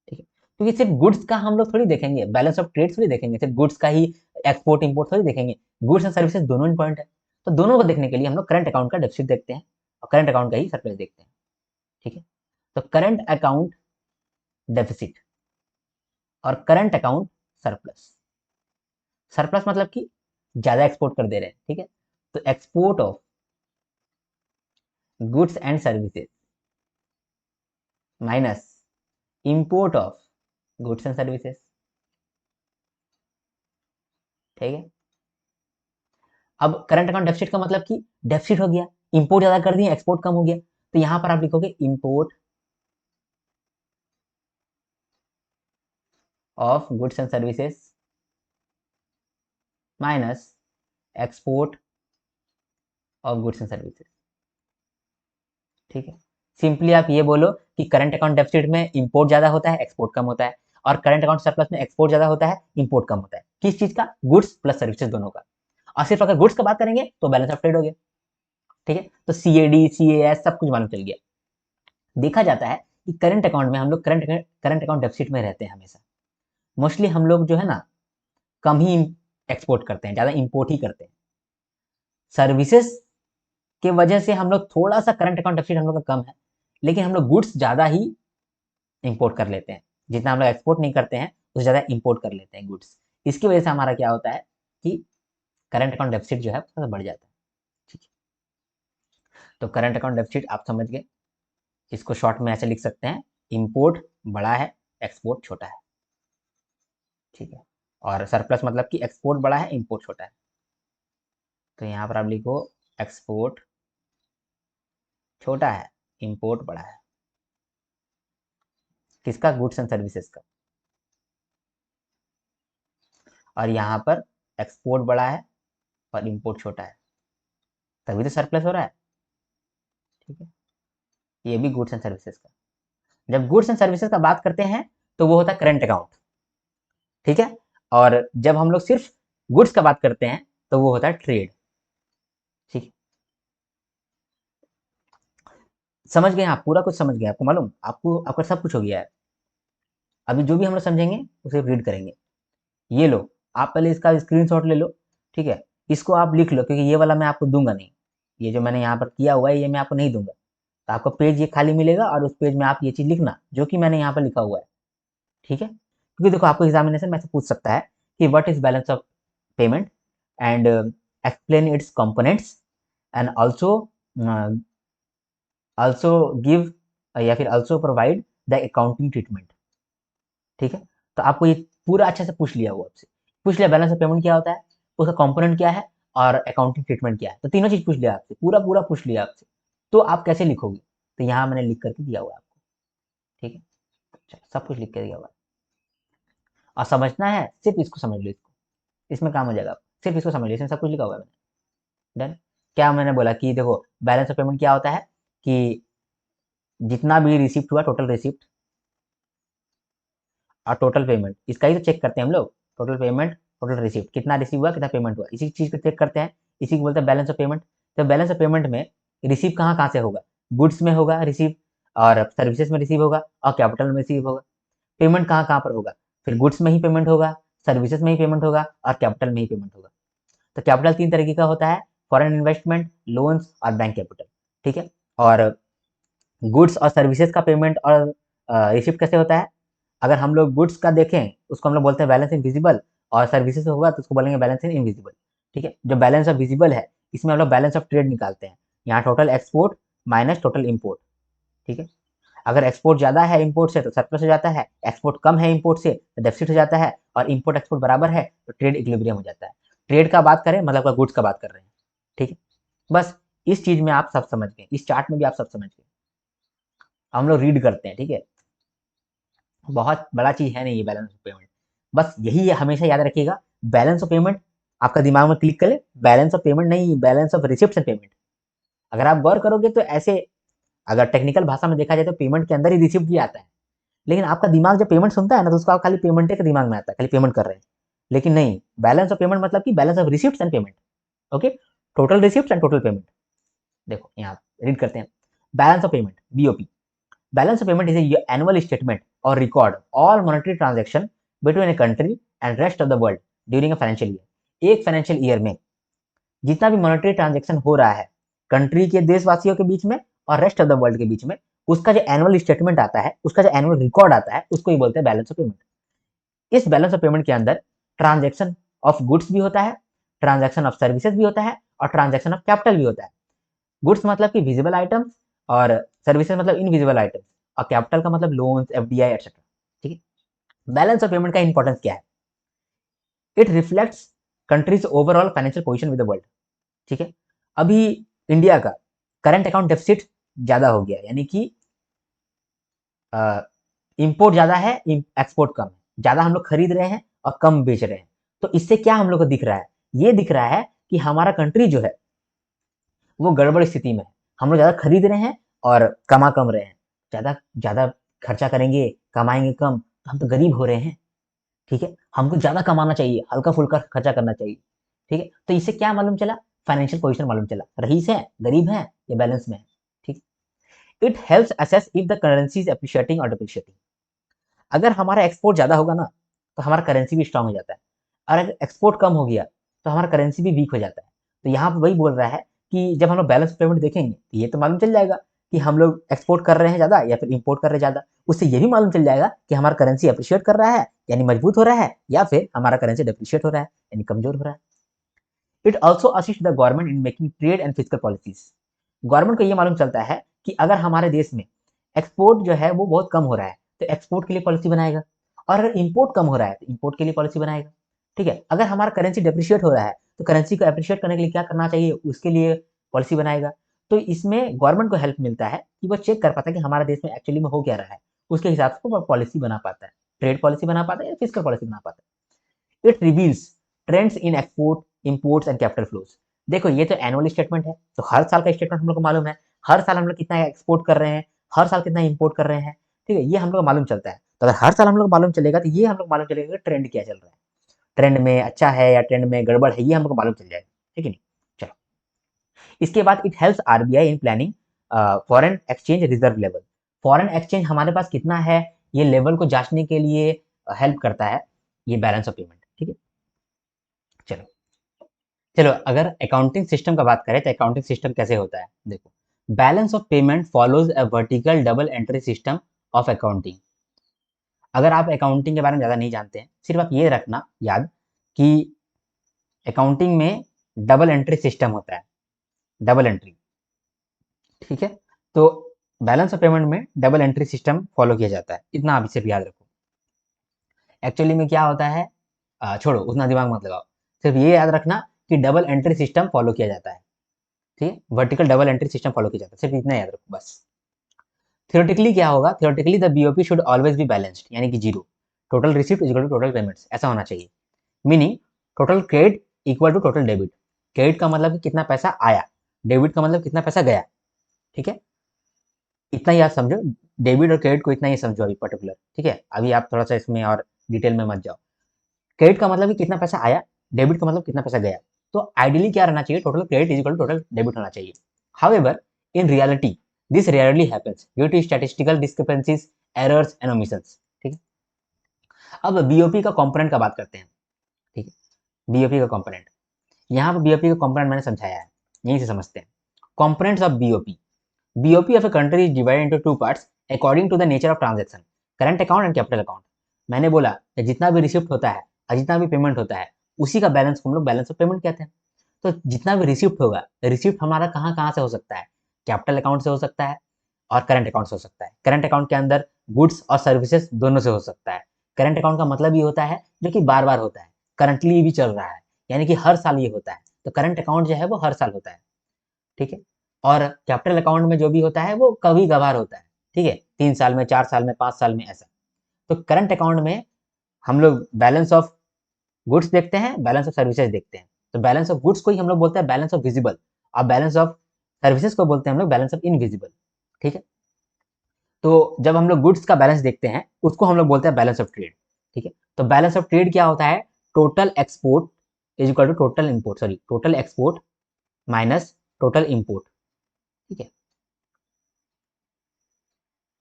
Speaker 1: ठीक है। क्योंकि सिर्फ गुड्स का हम लोग थोड़ी देखेंगे, बैलेंस ऑफ ट्रेड थोड़ी देखेंगे, सिर्फ गुड्स का ही एक्सपोर्ट इंपोर्ट थोड़ी देखेंगे, गुड्स एंड सर्विसेज दोनों इंपॉर्टेंट है। तो दोनों को देखने के लिए हम लोग करंट अकाउंट का डेफिसिट देखते हैं, और करंट अकाउंट का ही सरप्लस देखते हैं, ठीक है। तो करंट अकाउंट डेफिसिट और करंट अकाउंट सरप्लस, सरप्लस मतलब कि ज्यादा एक्सपोर्ट कर दे रहे हैं, ठीक है। तो export of goods and services minus import of goods and services, ठीक है। अब करंट अकाउंट डेफिसिट का मतलब कि डेफिसिट हो गया, इंपोर्ट ज्यादा कर दिया, एक्सपोर्ट कम हो गया, तो यहां पर आप लिखोगे import of goods and services minus export of goods and services, ठीक है। सिंपली आप ये बोलो कि करंट अकाउंट डेफिसिट में इंपोर्ट ज्यादा होता है, एक्सपोर्ट कम होता है, और करंट अकाउंट सरप्लस में एक्सपोर्ट ज्यादा होता है, इंपोर्ट कम होता है, किस चीज का? गुड्स प्लस सर्विसेज दोनों का। और सिर्फ अगर गुड्स का बात करेंगे तो बैलेंस ऑफ ट्रेड हो गया, ठीक है। तो CAD CAS सब कुछ मालूम चल गया। देखा जाता है कि करंट अकाउंट में हम लोग करंट अकाउंट डेफिसिट में रहते हैं हमेशा, मोस्टली हम लोग जो है ना कम ही एक्सपोर्ट करते हैं, ज्यादा इंपोर्ट ही करते हैं। सर्विसेज के वजह से हम लोग थोड़ा सा करंट अकाउंट डेफिसिट हम लोग का कम है, लेकिन हम लोग गुड्स ज्यादा ही इंपोर्ट कर लेते हैं, जितना हम लोग एक्सपोर्ट नहीं करते हैं उससे ज्यादा इंपोर्ट कर लेते हैं गुड्स। इसकी वजह से हमारा क्या होता है कि करंट अकाउंट डेफिसिट जो है थोड़ा बढ़ जाता है, ठीक है। तो करंट अकाउंट डेफिसिट आप समझ गए, इसको शॉर्ट में ऐसे लिख सकते हैं, इंपोर्ट बड़ा है, एक्सपोर्ट छोटा है, ठीक है। और सरप्लस मतलब कि एक्सपोर्ट बड़ा है, इंपोर्ट छोटा है, तो यहाँ पर आप लिखो एक्सपोर्ट छोटा है, इंपोर्ट बड़ा है। किसका? गुड्स एंड सर्विसेज का। और यहाँ पर एक्सपोर्ट बड़ा है और इंपोर्ट छोटा है, तभी तो सरप्लस हो रहा है। ठीक है, ये भी गुड्स एंड सर्विसेज का। जब गुड्स एंड सर्विसेज का बात करते हैं तो वो होता है करंट अकाउंट। ठीक है, और जब हम लोग सिर्फ गुड्स का बात करते हैं तो वो होता है ट्रेड। ठीक, समझ गए आप? पूरा कुछ समझ गए? आपको मालूम, आपको आपका सब कुछ हो गया है। अभी जो भी हम लोग समझेंगे उसे रीड करेंगे। ये लो, आप पहले इसका स्क्रीनशॉट ले लो। ठीक है, इसको आप लिख लो, क्योंकि ये वाला मैं आपको दूंगा नहीं। ये जो मैंने यहाँ पर किया हुआ है ये मैं आपको नहीं दूंगा। तो आपका पेज ये खाली मिलेगा और उस पेज में आप ये चीज़ लिखना जो कि मैंने यहाँ पर लिखा हुआ है। ठीक है, क्योंकि देखो आपको एग्जामिनेशन में से पूछ सकता है कि what is balance of payment and explain it's components and also give या फिर also provide the accounting treatment. ठीक है, तो आपको ये पूरा अच्छे से पूछ लिया, वो आपसे पूछ लिया बैलेंस ऑफ पेमेंट क्या होता है, उसका कंपोनेंट क्या है और अकाउंटिंग ट्रीटमेंट क्या है। तो तीनों चीज पूछ लिया आपसे, पूरा पूरा पूछ लिया आपसे। तो आप कैसे लिखोगे? तो यहाँ मैंने लिख करके दिया हुआ है आपको। ठीक है, अच्छा, सब कुछ लिख के दिया हुआ है और समझना है, सिर्फ इसको समझ लो, इसको, इसमें काम हो जाएगा। सिर्फ इसको समझ लो, इसमें सब कुछ लिखा हुआ है मैंने। डन। क्या मैंने बोला कि देखो बैलेंस ऑफ पेमेंट क्या होता है कि जितना भी रिसिप्ट हुआ, टोटल रिसिप्ट और टोटल पेमेंट, इसका ही तो चेक करते हैं हम लोग। टोटल पेमेंट, टोटल रिसिप्ट, कितना रिसीव हुआ, कितना पेमेंट हुआ, इसी चीज को चेक करते हैं। इसी को बोलते हैं बैलेंस ऑफ पेमेंट। तो बैलेंस ऑफ पेमेंट में रिसीव कहाँ कहाँ से होगा? गुड्स में होगा रिसीव, और सर्विसेज में रिसीव होगा, और कैपिटल में रिसीव होगा। पेमेंट कहाँ कहाँ पर होगा? फिर गुड्स में ही पेमेंट होगा, सर्विसेज में ही पेमेंट होगा, और कैपिटल में ही पेमेंट होगा। तो कैपिटल तीन तरीके का होता है, फॉरेन इन्वेस्टमेंट, लोन्स और बैंक कैपिटल। ठीक है, और गुड्स और सर्विसेज का पेमेंट और रिसिप्ट कैसे होता है? अगर हम लोग गुड्स का देखें उसको हम लोग बोलते हैं बैलेंस इन विजिबल, और सर्विसेज होगा तो उसको बोलेंगे बैलेंस इन इनविजिबल। ठीक है, जो बैलेंस ऑफ विजिबल है इसमें हम लोग बैलेंस ऑफ ट्रेड निकालते हैं। यहाँ total export minus total import. ठीक है, अगर एक्सपोर्ट ज्यादा है इम्पोर्ट से तो सरप्लस हो जाता है, एक्सपोर्ट कम है इम्पोर्ट से तो डेफिसिट हो जाता है, और इम्पोर्ट एक्सपोर्ट बराबर है तो ट्रेड इक्विलिब्रियम हो जाता है। ट्रेड का बात करें मतलब गुड्स का बात कर रहे हैं। ठीक है, बस इस चीज में आप सब समझ गए, इस चार्ट में भी आप सब समझ गए। हम लोग रीड करते हैं। ठीक है, बहुत बड़ा चीज है नहीं ये बैलेंस ऑफ पेमेंट। बस यही हमेशा याद रखिएगा, बैलेंस ऑफ पेमेंट आपका दिमाग में क्लिक करे, बैलेंस ऑफ पेमेंट नहीं, balance of receipt and payment. अगर आप गौर करोगे तो ऐसे, अगर टेक्निकल भाषा में देखा जाए तो पेमेंट के अंदर ही रिसिप्ट भी आता है, लेकिन आपका दिमाग जब पेमेंट सुनता है ना तो उसका खाली पेमेंट के दिमाग में आता है, खाली पेमेंट कर रहे हैं। लेकिन नहीं, बैलेंस ऑफ पेमेंट मतलब कि balance of receipt and payment. Okay, total receipt and total payment. देखो यहाँ रीड करते हैं, balance of payment BOP. Balance of payment is a annual statement or record all monetary transaction between a country and rest of the world during a financial year. एक financial year में जितना भी monetary transaction हो रहा है country के देशवासियों के बीच में और रेस्ट ऑफ द वर्ल्ड के बीच में, उसका जो एनुअल स्टेटमेंट आता है, उसका जो एनुअल रिकॉर्ड आता है, उसको ही बोलते हैं बैलेंस ऑफ पेमेंट। इस बैलेंस ऑफ पेमेंट के अंदर ट्रांजेक्शन ऑफ गुड्स भी होता है, ट्रांजेक्शन ऑफ सर्विसेज भी होता है, और ट्रांजेक्शन ऑफ कैपिटल भी होता है। गुड्स मतलब कि विजिबल आइटम्स, और सर्विसेज मतलब इनविजिबल आइटम्स, और कैपिटल का मतलब लोन्स, एफडीआई एक्सेट्रा। ठीक है, बैलेंस ऑफ पेमेंट का इंपॉर्टेंस क्या है? It reflects countries overall financial position with the world. ठीक है, अभी इंडिया का करंट अकाउंट डेफिसिट ज्यादा हो गया, यानी कि इंपोर्ट ज्यादा है, एक्सपोर्ट कम है, ज्यादा हम लोग खरीद रहे हैं और कम बेच रहे हैं। तो इससे क्या हम लोग को दिख रहा है? ये दिख रहा है कि हमारा कंट्री जो है वो गड़बड़ स्थिति में है। हम लोग ज्यादा खरीद रहे हैं और कमा कम रहे हैं। ज्यादा ज्यादा खर्चा करेंगे, कमाएंगे कम, तो हम तो गरीब हो रहे हैं। ठीक है, हमको ज्यादा कमाना चाहिए, हल्का फुल्का खर्चा करना चाहिए। ठीक है, तो इससे क्या मालूम चला? फाइनेंशियल पोजिशन मालूम चला, रईस है, गरीब है या बैलेंस में है। ठीक, it helps assess if the currency is appreciating और डिप्रिशिएटिंग। अगर हमारा एक्सपोर्ट ज्यादा होगा ना तो हमारा करेंसी भी स्ट्रांग हो जाता है, और अगर एक्सपोर्ट कम हो गया तो हमारा करेंसी भी वीक हो जाता है। तो यहाँ पर वही बोल रहा है कि जब हम लोग बैलेंस पेमेंट देखेंगे तो ये तो मालूम चल जाएगा कि हम लोग एक्सपोर्ट कर रहे हैं ज्यादा या फिर इंपोर्ट कर रहे हैं ज्यादा। उससे ये भी मालूम चल जाएगा कि हमारा करेंसी अप्रिशिएट कर रहा है यानी मजबूत हो रहा है, या फिर हमारा करेंसी डिप्रिशिएट हो रहा है यानी कमजोर हो रहा है। It also assist the government in making trade and physical policies. Government को ये मालूम चलता है कि अगर हमारे देश में एक्सपोर्ट जो है वो बहुत कम हो रहा है तो एक्सपोर्ट के लिए पॉलिसी बनाएगा, और अगर इंपोर्ट कम हो रहा है तो इंपोर्ट के लिए पॉलिसी बनाएगा। ठीक है, अगर हमारा करेंसी डिप्रिशिएट हो रहा है तो करेंसी को अप्रिशिएट करने के लिए क्या करना चाहिए, उसके लिए पॉलिसी बनाएगा। तो इसमें गवर्नमेंट को हेल्प मिलता है कि वो चेक कर पाता है कि हमारा देश में एक्चुअली में हो क्या रहा है, उसके हिसाब से वो पॉलिसी बना पाता है, ट्रेड पॉलिसी बना पाता है या फिजिकल पॉलिसी बना पाता है। It reveals trends in export, imports and capital flows. देखो ये तो एनुअल स्टेटमेंट है, तो हर साल का स्टेटमेंट हम लोग को मालूम है, हर साल हम लोग कितना एक्सपोर्ट कर रहे हैं, हर साल कितना इंपोर्ट कर रहे हैं, ठीक है, ये हम लोग को मालूम चलता है। तो अगर हर साल हम लोग मालूम चलेगा तो ये हम लोग मालूम चलेगा ट्रेंड क्या चल रहा है, ट्रेंड में अच्छा है या ट्रेंड में गड़बड़ है, ये हम लोग को मालूम चल जाएगा, ठीक है नहीं। चलो, इसके बाद it helps RBI in planning foreign exchange reserve level. Foreign exchange हमारे पास कितना है, ये लेवल को जांचने के लिए हेल्प करता है ये बैलेंस ऑफ पेमेंट, ठीक है। चलो चलो अगर अकाउंटिंग सिस्टम का बात करें तो अकाउंटिंग सिस्टम कैसे होता है, देखो balance of payment follows a vertical double entry system of accounting. अगर आप अकाउंटिंग के बारे में ज़्यादा नहीं जानते हैं, सिर्फ आप ये रखना याद कि अकाउंटिंग में डबल एंट्री सिस्टम होता है, डबल एंट्री, ठीक है। तो बैलेंस ऑफ पेमेंट में डबल एंट्री सिस्टम फॉलो किया जाता है, इतना आप सिर्फ याद रखो। एक्चुअली में क्या होता है, छोड़ो उतना दिमाग मत लगाओ, सिर्फ ये याद रखना कि डबल एंट्री सिस्टम फॉलो किया जाता है, ठीक है, vertical double entry system follow किया जाता है, सिर्फ इतना याद रखो बस। थियोरेटिकली क्या होगा, theoretically the BOP should always be balanced, यानी कि zero, total receipt is equal to total payments, ऐसा होना चाहिए। Meaning total credit equal to total debit. Credit का मतलब कि कितना पैसा आया, डेबिट का मतलब कितना पैसा गया, ठीक है, इतना ही आप समझो। डेबिट और क्रेडिट को इतना ही समझो अभी पर्टिकुलर, ठीक है, अभी आप थोड़ा सा इसमें और डिटेल में मत जाओ। क्रेडिट का मतलब कि कितना पैसा आया, डेबिट का मतलब कितना पैसा गया। तो आइडियली क्या रहना चाहिए, total credit is equal to total debit होना चाहिए। However in reality this rarely happens due to statistical discrepancies, errors and omissions, ठीक है। अब बीओपी का कंपोनेंट का बात करते हैं, ठीक है, बीओपी का कंपोनेंट, यहाँ पर बीओपी का कंपोनेंट मैंने समझाया है, यहीं से समझते हैं। Components of BOP, BOP of a country is divided into two parts according to the nature of transaction, current account and capital account। मैंने बोला कि जितना भी रिसिप्ट होता है और जितना भी पेमेंट होता है उसी का बैलेंस को हम लोग बैलेंस ऑफ पेमेंट कहते हैं। तो जितना भी रिसिप्ट होगा, रिसिप्ट हमारा कहाँ कहाँ से हो सकता है, कैपिटल अकाउंट से हो सकता है और करंट अकाउंट से हो सकता है। करंट अकाउंट के अंदर गुड्स और सर्विसेज दोनों से हो सकता है। करंट अकाउंट का मतलब ये होता है जो कि बार बार होता है, करंटली भी चल रहा है, यानी कि हर साल ये होता है, तो करंट अकाउंट जो है वो हर साल होता है, ठीक है। और कैपिटल अकाउंट में जो भी होता है वो कभी कभार होता है, ठीक है, 3 साल में, 4 साल में, 5 साल में, ऐसा। तो करंट अकाउंट में हम लोग बैलेंस ऑफ गुड्स देखते हैं, बैलेंस ऑफ सर्विसेज देखते हैं। तो बैलेंस ऑफ गुड्स को ही हम लोग बोलते हैं बैलेंस ऑफ विजिबल, और बैलेंस ऑफ सर्विसेज को बोलते हैं हम लोग बैलेंस ऑफ इनविजिबल, ठीक है। तो जब हम लोग गुड्स का बैलेंस देखते हैं उसको हम लोग बोलते हैं बैलेंस ऑफ ट्रेड, ठीक है। तो बैलेंस ऑफ ट्रेड क्या होता है, total export is equal to total import, sorry total export minus total import, ठीक है।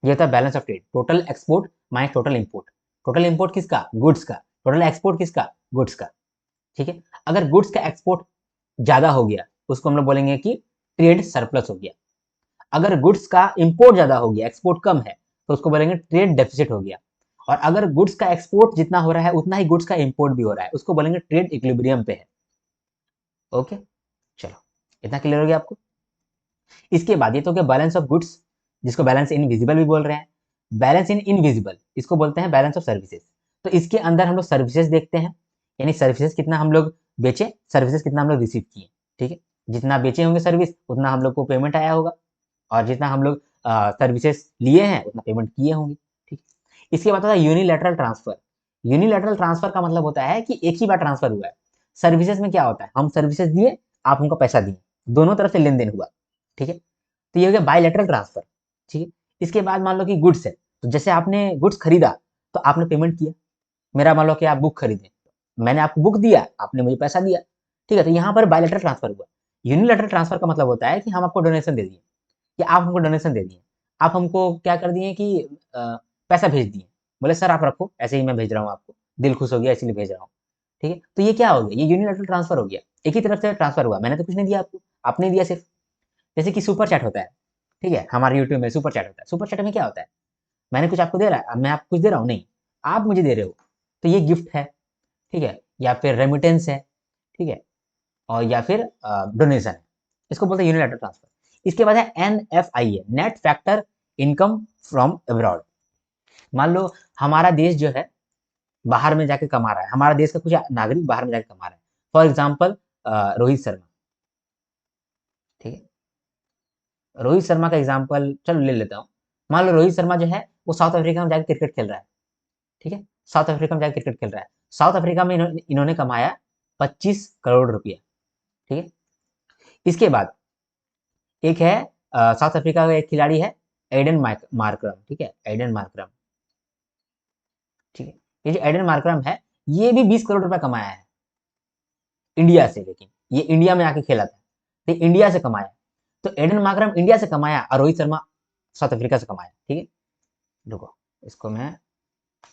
Speaker 1: ये होता है balance of trade, total export minus total import. Total import किसका, गुड्स का, टोटल एक्सपोर्ट किसका, गुड्स का, ठीक है। अगर गुड्स का एक्सपोर्ट ज्यादा हो गया उसको हम लोग बोलेंगे कि ट्रेड सरप्लस हो गया। अगर गुड्स का इंपोर्ट ज्यादा हो गया, एक्सपोर्ट कम है, तो उसको बोलेंगे ट्रेड डेफिसिट हो गया। और अगर गुड्स का एक्सपोर्ट जितना हो रहा है उतना ही गुड्स का इंपोर्ट भी हो रहा है, उसको बोलेंगे ट्रेड इक्विलिब्रियम पे है। ओके, चलो इतना क्लियर हो गया आपको। इसके बाद ये तो क्या, बैलेंस ऑफ गुड्स, जिसको बैलेंस इनविजिबल भी बोल रहे हैं। बैलेंस इन इनविजिबल इसको बोलते हैं बैलेंस ऑफ सर्विसेज। तो इसके अंदर हम लोग सर्विसेज देखते हैं, यानी सर्विसेज कितना हम लोग बेचे, सर्विसेज कितना हम लोग रिसीव किए, ठीक है। जितना बेचे होंगे सर्विस उतना हम लोग को पेमेंट आया होगा, और जितना हम लोग सर्विसेज लिए हैं उतना पेमेंट किए होंगे, ठीक। इसके बाद होता है यूनिलैटरल ट्रांसफर। यूनिलैटरल ट्रांसफर का मतलब होता है कि एक ही बार ट्रांसफर हुआ है। सर्विसेज में क्या होता है, हम सर्विसेज दिए, आप हमको पैसा दिए, दोनों तरफ से लेन देन हुआ, ठीक है। तो ये हो गया बायलैटरल ट्रांसफर, ठीक है। इसके बाद मान लो कि गुड्स है, तो जैसे आपने गुड्स खरीदा तो आपने पेमेंट किया। मेरा मान लो कि आप बुक खरीदे, मैंने आपको बुक दिया, आपने मुझे पैसा दिया, ठीक है। तो यहाँ पर बायलैटरल ट्रांसफर हुआ। यूनिलैटरल ट्रांसफर का मतलब होता है कि हम आपको डोनेशन दे दिए, या आप हमको डोनेशन दे दिए, आप हमको क्या कर दिए कि पैसा भेज दिए, बोले सर आप रखो, ऐसे ही मैं भेज रहा हूँ आपको, दिल खुश हो गया इसीलिए भेज रहा हूँ, ठीक है। तो ये क्या हो गया, ये यूनिलैटरल ट्रांसफर हो गया, एक ही तरफ से ट्रांसफर हुआ, मैंने तो कुछ नहीं दिया आपको, आपने दिया सिर्फ। जैसे कि सुपर चैट होता है, ठीक है, हमारे यूट्यूब में सुपर चैट होता है। सुपर चैट में क्या होता है, मैंने कुछ आपको दे रहा है, अब मैं आपको कुछ दे रहा हूँ नहीं, आप मुझे दे रहे हो, तो ये गिफ्ट है, ठीक है, या फिर रेमिटेंस है, ठीक है, और या फिर डोनेशन है, इसको बोलते हैं यूनिलैटरल ट्रांसफर। इसके बाद है NFI है, net factor income from abroad. मान लो हमारा देश जो है बाहर में जाके कमा रहा है, हमारा देश का कुछ नागरिक बाहर में जाके कमा रहा है, फॉर एग्जाम्पल रोहित शर्मा, ठीक है। रोहित शर्मा का एग्जाम्पल चलो ले लेता हूँ। मान लो रोहित शर्मा जो है वो साउथ अफ्रीका में जाकर क्रिकेट खेल रहा है, ठीक है, साउथ अफ्रीका में जाकर क्रिकेट खेल रहा है। साउथ अफ्रीका में इन्होंने कमाया 25 करोड़ रुपया, ठीक है। इसके बाद एक है साउथ अफ्रीका का एक खिलाड़ी है एडन मार्करम, ठीक है, एडन मार्करम, ठीक है। ये जो एडन मार्करम है ये भी 20 करोड़ रुपया कमाया है इंडिया से, लेकिन ये इंडिया में आके खेला था तो इंडिया से कमाया। तो एडन मार्करम इंडिया से कमाया और रोहित शर्मा साउथ अफ्रीका से कमाया, ठीक है। रुको, इसको मैं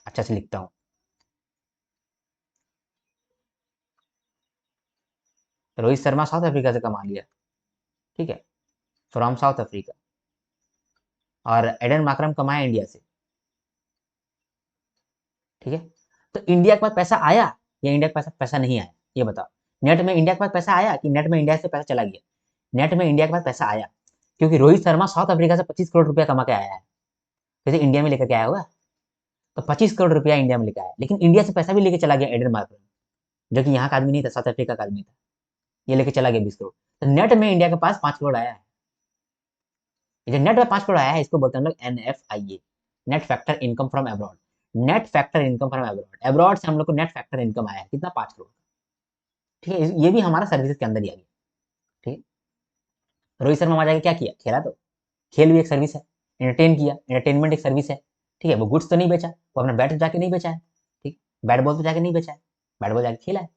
Speaker 1: अच्छा से लिखता हूँ। रोहित शर्मा साउथ अफ्रीका से कमा लिया, ठीक है, फ्रॉम साउथ अफ्रीका, और एडन मार्करम कमाया इंडिया से, ठीक है। तो इंडिया के पास पैसा आया या इंडिया के पास पैसा नहीं आया, ये बताओ। नेट में इंडिया के पास पैसा आया कि नेट में इंडिया से पैसा चला गया? नेट में इंडिया के पास पैसा आया, क्योंकि रोहित शर्मा साउथ अफ्रीका से 25 करोड़ रुपया कमा के आया है, जैसे इंडिया में लेकर के आया होगा। तो 25 करोड़ रुपया इंडिया में लेकर आया, लेकिन इंडिया से पैसा भी लेके चला गया एडन मार्करम, जो कि यहाँ का आदमी नहीं था, साउथ अफ्रीका का आदमी था। ये लेके चला गया 20 करोड़। तो नेट में इंडिया के पास 5 करोड़ आया है। ये जो नेट में 5 करोड़ आया है इसको बोलते हैं हम लोग NFIA, net factor income from abroad. Net factor income from abroad, abroad से हम लोग को नेट फैक्टर इनकम आया है कितना, 5 करोड़, ठीक है। ये भी हमारा सर्विसेज के अंदर ही आ गया, ठीक है। रोहित शर्मा वहां जाके क्या किया, खेला। तो खेल भी एक सर्विस है, एंटरटेन किया, एंटरटेनमेंट एक सर्विस है, ठीक है। वो गुड्स तो नहीं बेचा, वो अपना बैट जाके नहीं बेचा है, ठीक, बैट बॉल तो जाके नहीं बेचा है, बैट बॉल जाके खेला है,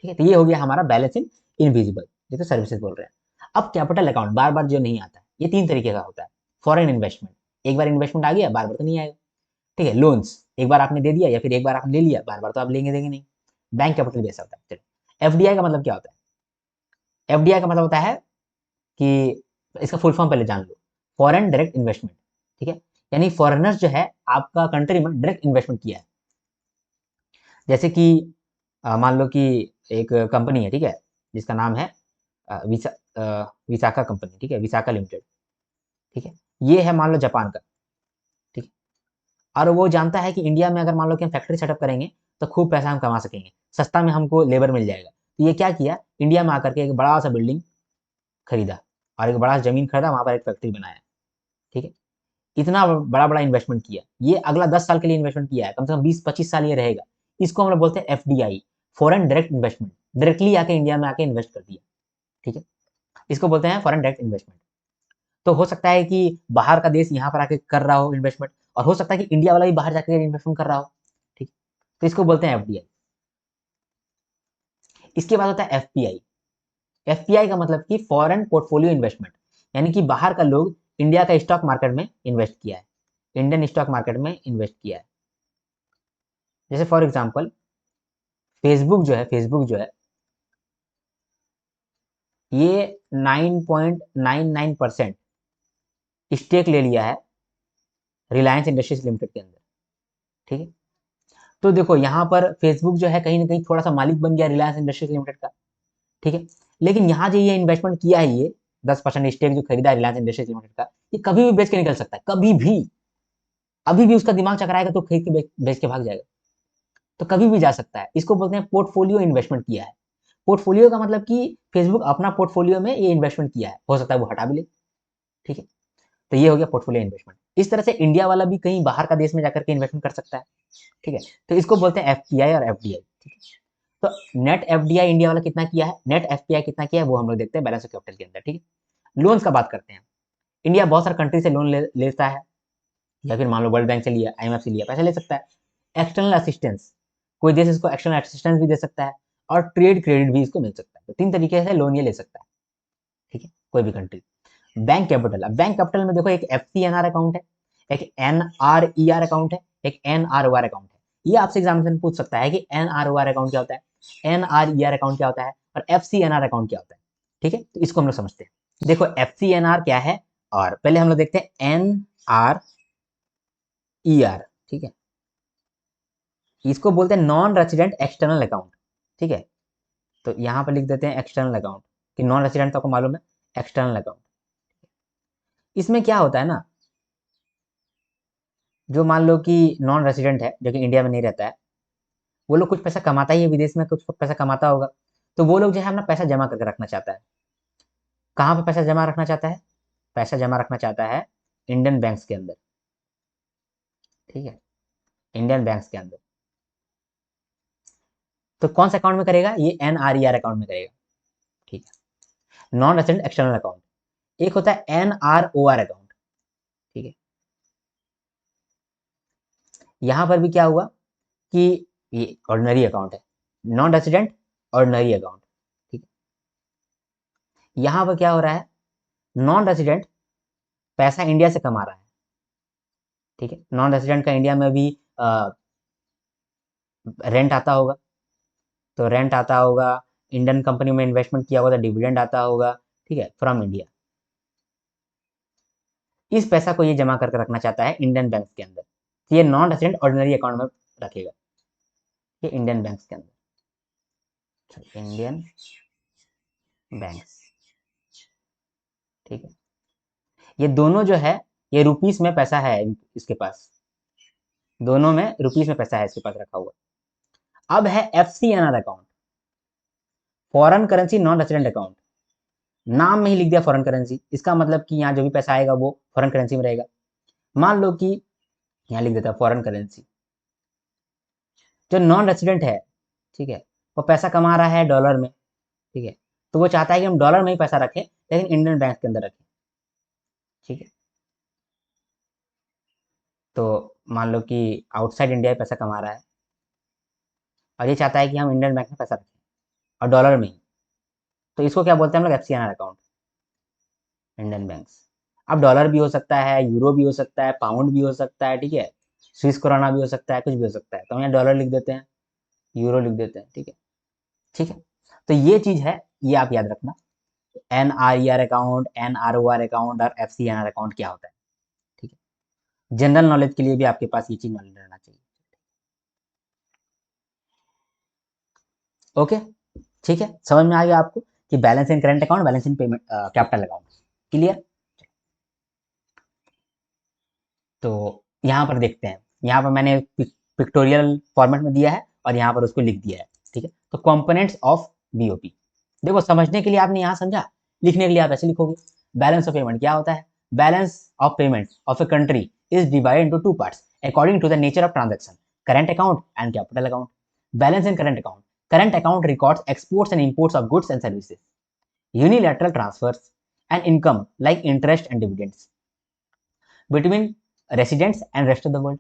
Speaker 1: ठीक है। तो ये हो गया हमारा बैलेंस इन इनविजिबल, जिसे सर्विसेज बोल रहे हैं। अब कैपिटल अकाउंट बार बार जो नहीं आता है, ये 3 तरीके का होता है। फॉरेन इन्वेस्टमेंट, एक बार इन्वेस्टमेंट आ गया बार बार तो नहीं आएगा, ठीक है। लोन्स, एक बार आपने दे दिया या फिर एक बार आपने ले लिया, बार बार तो आप लेंगे देंगे नहीं। बैंक कैपिटल भी ऐसा होता है। चलो, FDI का मतलब क्या होता है? FDI का मतलब होता है कि इसका फुल फॉर्म पहले जान लो, फॉरेन डायरेक्ट इन्वेस्टमेंट, ठीक है। यानी फॉरेनर्स जो है आपका कंट्री में डायरेक्ट इन्वेस्टमेंट किया है। जैसे कि मान लो कि एक कंपनी है, ठीक है, जिसका नाम है विसाखा कंपनी, ठीक है, विसाखा लिमिटेड, ठीक है। ये है मान लो जापान का, ठीक है। और वो जानता है कि इंडिया में अगर मान लो कि हम फैक्ट्री सेटअप करेंगे तो खूब पैसा हम कमा सकेंगे, सस्ता में हमको लेबर मिल जाएगा। तो ये क्या किया, इंडिया में आकर के एक बड़ा सा बिल्डिंग खरीदा और एक बड़ा सा जमीन खरीदा, वहां पर एक फैक्ट्री बनाया, ठीक है। इतना बड़ा बड़ा इन्वेस्टमेंट किया, ये अगला 10 साल के लिए इन्वेस्टमेंट किया है, कम से कम 20-25 साल ये रहेगा। इसको हम लोग बोलते हैं FDI, foreign direct investment, directly आके इंडिया में आके इन्वेस्ट कर दिया, ठीक है। इसको बोलते हैं फॉरेन डायरेक्ट इन्वेस्टमेंट। तो हो सकता है कि बाहर का देश यहाँ पर आके कर रहा हो इन्वेस्टमेंट, और हो सकता है कि इंडिया वाला भी बाहर जाकर इन्वेस्टमेंट कर रहा हो, ठीक। तो इसको बोलते हैं FDI। इसके बाद होता है FPI। FPI का मतलब कि फॉरेन पोर्टफोलियो इन्वेस्टमेंट, यानी कि बाहर का लोग इंडिया का स्टॉक मार्केट में इन्वेस्ट किया है, इंडियन स्टॉक मार्केट में इन्वेस्ट किया है। जैसे फॉर एग्जाम्पल फेसबुक जो है ये 9.99% स्टेक ले लिया है रिलायंस इंडस्ट्रीज लिमिटेड के अंदर, ठीक है। तो देखो यहाँ पर फेसबुक जो है कहीं ना कहीं थोड़ा सा मालिक बन गया रिलायंस इंडस्ट्रीज लिमिटेड का, ठीक है। लेकिन यहाँ जो ये इन्वेस्टमेंट किया है, ये 10% स्टेक जो खरीदा है रिलायंस इंडस्ट्रीज लिमिटेड का, ये कभी भी बेच के निकल सकता है, कभी भी। अभी भी उसका दिमाग चकराएगा तो खरीद के बेच के भाग जाएगा, तो कभी भी जा सकता है। इसको बोलते हैं पोर्टफोलियो इन्वेस्टमेंट किया है। पोर्टफोलियो का मतलब कि फेसबुक अपना पोर्टफोलियो में ये इन्वेस्टमेंट किया है, हो सकता है वो हटा भी ले, ठीक है। तो ये हो गया पोर्टफोलियो इन्वेस्टमेंट। इस तरह से इंडिया वाला भी कहीं बाहर का देश में जाकर के इन्वेस्टमेंट कर सकता है, ठीक है। तो इसको बोलते हैं FPI और FDI, ठीक है। तो नेट FDI इंडिया वाला कितना किया है, नेट FPI कितना किया है, वो हम लोग देखते हैं बैलेंस ऑफ कैपिटल के अंदर, ठीक है। लोन्स का बात करते हैं। इंडिया बहुत सारे कंट्री से लोन लेता है, या फिर मान लो वर्ल्ड बैंक से लिया, IMF से लिया, पैसा ले सकता है। एक्सटर्नल असिस्टेंस, कोई देश इसको एक्सटर्नल असिस्टेंस भी दे सकता है, और ट्रेड क्रेडिट भी इसको मिल सकता है। तो 3 तरीके से लोन ये ले सकता है, ठीक है, कोई भी कंट्री। बैंक कैपिटल, अब बैंक कैपिटल में देखो एक FCNR अकाउंट है, एक NRER अकाउंट है, एक NROR अकाउंट है। ये आपसे एग्जामिनेशन पूछ सकता है कि NROR अकाउंट क्या होता है, NRER अकाउंट क्या होता है, और FCNR अकाउंट क्या होता है, ठीक है। तो इसको हम लोग समझते हैं। देखो FCNR क्या है, और पहले हम लोग देखते हैं NRER, ठीक है। इसको बोलते हैं नॉन रेसिडेंट एक्सटर्नल अकाउंट, ठीक है। तो यहाँ पर लिख देते हैं एक्सटर्नल अकाउंट, कि नॉन रेसिडेंट तो आपको मालूम है, एक्सटर्नल अकाउंट। इसमें क्या होता है ना, जो मान लो कि नॉन रेसिडेंट है, जो कि इंडिया में नहीं रहता है, वो लोग कुछ पैसा कमाता ही है, विदेश में कुछ पैसा कमाता होगा, तो वो लोग जो है अपना पैसा जमा करके रखना चाहता है। कहाँ पे पैसा जमा रखना चाहता है, पैसा जमा रखना चाहता है इंडियन बैंक्स के अंदर, ठीक है, इंडियन बैंक्स के अंदर, तो कौन सा अकाउंट में करेगा? ये NRER अकाउंट में करेगा, ठीक है, नॉन रेसिडेंट एक्सटर्नल अकाउंट। एक होता है NROR अकाउंट, ठीक है। यहां पर भी क्या हुआ कि ये ऑर्डिनरी अकाउंट है, नॉन रेसिडेंट ऑर्डिनरी अकाउंट, ठीक है। यहां पर क्या हो रहा है, नॉन रेसिडेंट पैसा इंडिया से कमा रहा है, ठीक है, नॉन रेसिडेंट का इंडिया में भी रेंट आता होगा, तो रेंट आता होगा, इंडियन कंपनी में इन्वेस्टमेंट किया होगा तो डिविडेंड आता होगा, ठीक है, फ्रॉम इंडिया। इस पैसा को ये जमा करके रखना चाहता है इंडियन बैंक के अंदर, तो ये नॉन रेसिडेंट ऑर्डिनरी अकाउंट में रखेगा, ये इंडियन बैंक के अंदर, इंडियन बैंक, ठीक है। ये दोनों जो है, ये रुपीस में पैसा है इसके पास, दोनों में रुपीस में पैसा है इसके पास रखा हुआ। अब है FCNR account, foreign currency non resident account. नाम में ही लिख दिया फॉरेन करेंसी, इसका मतलब कि यहाँ जो भी पैसा आएगा वो फॉरेन करेंसी में रहेगा। मान लो कि यहाँ लिख देता फॉरेन करेंसी, जो नॉन रेसिडेंट है, ठीक है, वो पैसा कमा रहा है डॉलर में, ठीक है, तो वो चाहता है कि हम डॉलर में ही पैसा रखें लेकिन इंडियन बैंक के अंदर रखें, ठीक है। तो मान लो कि आउटसाइड इंडिया पैसा कमा रहा है और ये चाहता है कि हम इंडियन बैंक में पैसा रखें और डॉलर में ही, तो इसको क्या बोलते हैं हम लोग? FCNR account, Indian banks. अब डॉलर भी हो सकता है, यूरो भी हो सकता है, पाउंड भी हो सकता है, ठीक है, स्विस कोरोना भी हो सकता है, कुछ भी हो सकता है, तो हम यहाँ डॉलर लिख देते हैं, यूरो लिख देते हैं, ठीक है, ठीक है। तो ये चीज़ है, ये आप याद रखना, NRER अकाउंट, NROR अकाउंट और FCNR अकाउंट क्या होता है, ठीक है। जनरल नॉलेज के लिए भी आपके पास ये चीज़ नॉलेज रहना चाहिए, ओके, ठीक है। समझ में आ गया आपको कि balance in current account, balance in payment capital account, clear? तो यहाँ पर देखते हैं, यहाँ पर मैंने पिक्टोरियल फॉर्मेट में दिया है और यहाँ पर उसको लिख दिया है, ठीक है। तो कंपोनेंट्स ऑफ BOP, देखो समझने के लिए आपने यहाँ समझा, लिखने के लिए आप ऐसे लिखोगे। बैलेंस ऑफ पेमेंट क्या होता है? Balance of payment of a country is divided into two parts according to the nature of transaction, current account and capital account. Balance in current account, current account records exports and imports of goods and services, unilateral transfers and income like interest and dividends between residents and rest of the world.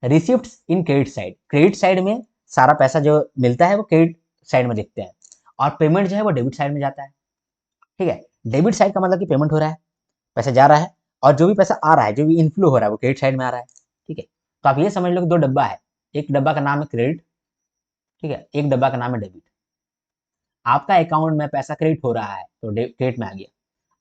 Speaker 1: Receipts in credit side, credit side में सारा पैसा जो मिलता है वो credit side में देखते हैं और पेमेंट जो है वो डेबिट साइड में जाता है, ठीक है। डेबिट साइड का मतलब कि पेमेंट हो रहा है, पैसा जा रहा है, और जो भी पैसा आ रहा है, जो भी इनफ्लो हो रहा है वो क्रेडिट साइड में आ रहा है, ठीक है। तो आप ये समझ लो कि दो डब्बा है, एक डब्बा का नाम है क्रेडिट, ठीक है, एक डब्बा का नाम है डेबिट। आपका अकाउंट में पैसा क्रेडिट हो रहा है तो क्रेडिट में आ गया,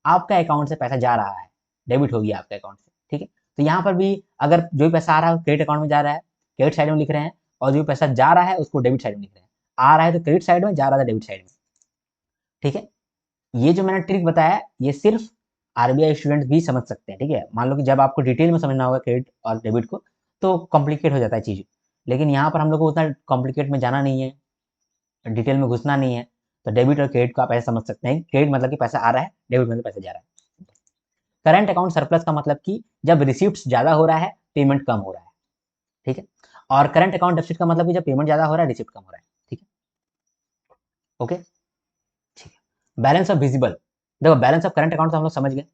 Speaker 1: आपका अकाउंट से पैसा जा रहा है, डेबिट हो गया आपके अकाउंट से, ठीक है। तो यहाँ पर भी अगर जो भी पैसा आ रहा है क्रेडिट अकाउंट में जा रहा है, क्रेडिट साइड में लिख रहे हैं, और जो पैसा जा रहा है उसको डेबिट साइड में लिख रहे हैं, आ रहा है तो क्रेडिट साइड में, जा रहा है डेबिट साइड में, ठीक है। ये जो मैंने ट्रिक बताया ये सिर्फ RBI स्टूडेंट भी समझ सकते हैं, ठीक है। मान लो कि जब आपको डिटेल में समझना होगा क्रेडिट और डेबिट को तो कॉम्प्लिकेट हो जाता है चीज़, लेकिन यहाँ पर हम लोग को उतना कॉम्प्लिकेट में जाना नहीं है, डिटेल में घुसना नहीं है, तो डेबिट और क्रेडिट को आप ऐसे समझ सकते हैं, क्रेडिट मतलब कि पैसा आ रहा है, डेबिट मतलब पैसा जा रहा है। करंट अकाउंट सरप्लस का मतलब कि जब रिसिप्ट ज्यादा हो रहा है, पेमेंट कम हो रहा है, ठीक है। और करंट अकाउंट डेफिसिट का मतलब कि जब पेमेंट ज्यादा हो रहा है, रिसिप्ट कम हो रहा है, ठीक है, ओके, ठीक है। बैलेंस ऑफ विजिबल, देखो बैलेंस ऑफ करंट अकाउंट तो हम लोग समझ गए,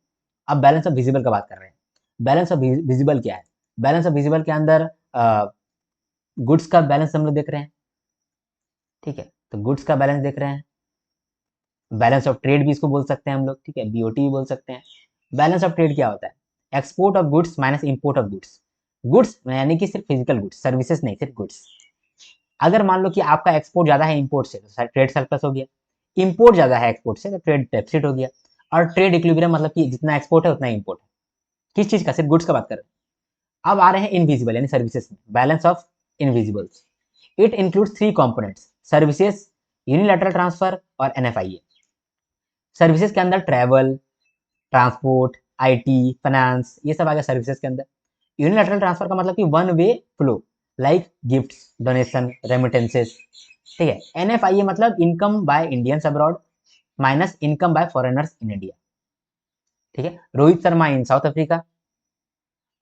Speaker 1: अब बैलेंस ऑफ विजिबल का बात कर रहे हैं। बैलेंस ऑफ विजिबल क्या है? बैलेंस ऑफ विजिबल के अंदर गुड्स का बैलेंस हम लोग देख रहे हैं, ठीक है, तो गुड्स का बैलेंस देख रहे हैं। बैलेंस ऑफ ट्रेड भी इसको बोल सकते हैं हम लोग, ठीक है, BOT भी बोल सकते हैं। बैलेंस ऑफ ट्रेड क्या होता है? Export of goods minus import of goods, goods यानी कि सिर्फ फिजिकल गुड्स, सर्विसेज नहीं, सिर्फ गुड्स। अगर मान लो कि आपका एक्सपोर्ट ज्यादा है इंपोर्ट से तो ट्रेड सरप्लस हो गया, इंपोर्ट ज्यादा है एक्सपोर्ट से तो ट्रेड डेफिसिट हो गया, और ट्रेड इक्विलिब्रियम मतलब कि जितना एक्सपोर्ट है उतना इंपोर्ट है, किस चीज का? सिर्फ गुड्स का बात कर रहे हैं। अब आ रहे हैं इनविजिबल यानी सर्विसेज में, balance of invisibles. It includes three components, services, unilateral transfer और NFIA। सर्विसेज के अंदर ट्रैवल, ट्रांसपोर्ट, IT, फाइनेंस, ये सब आ गया सर्विसेज के अंदर। यूनिलैटरल ट्रांसफर का मतलब कि one way flow, like gifts, donation, remittances, ठीक है। NFIA मतलब income by Indians abroad minus income by foreigners in India, ठीक है, Rohit Sharma in South Africa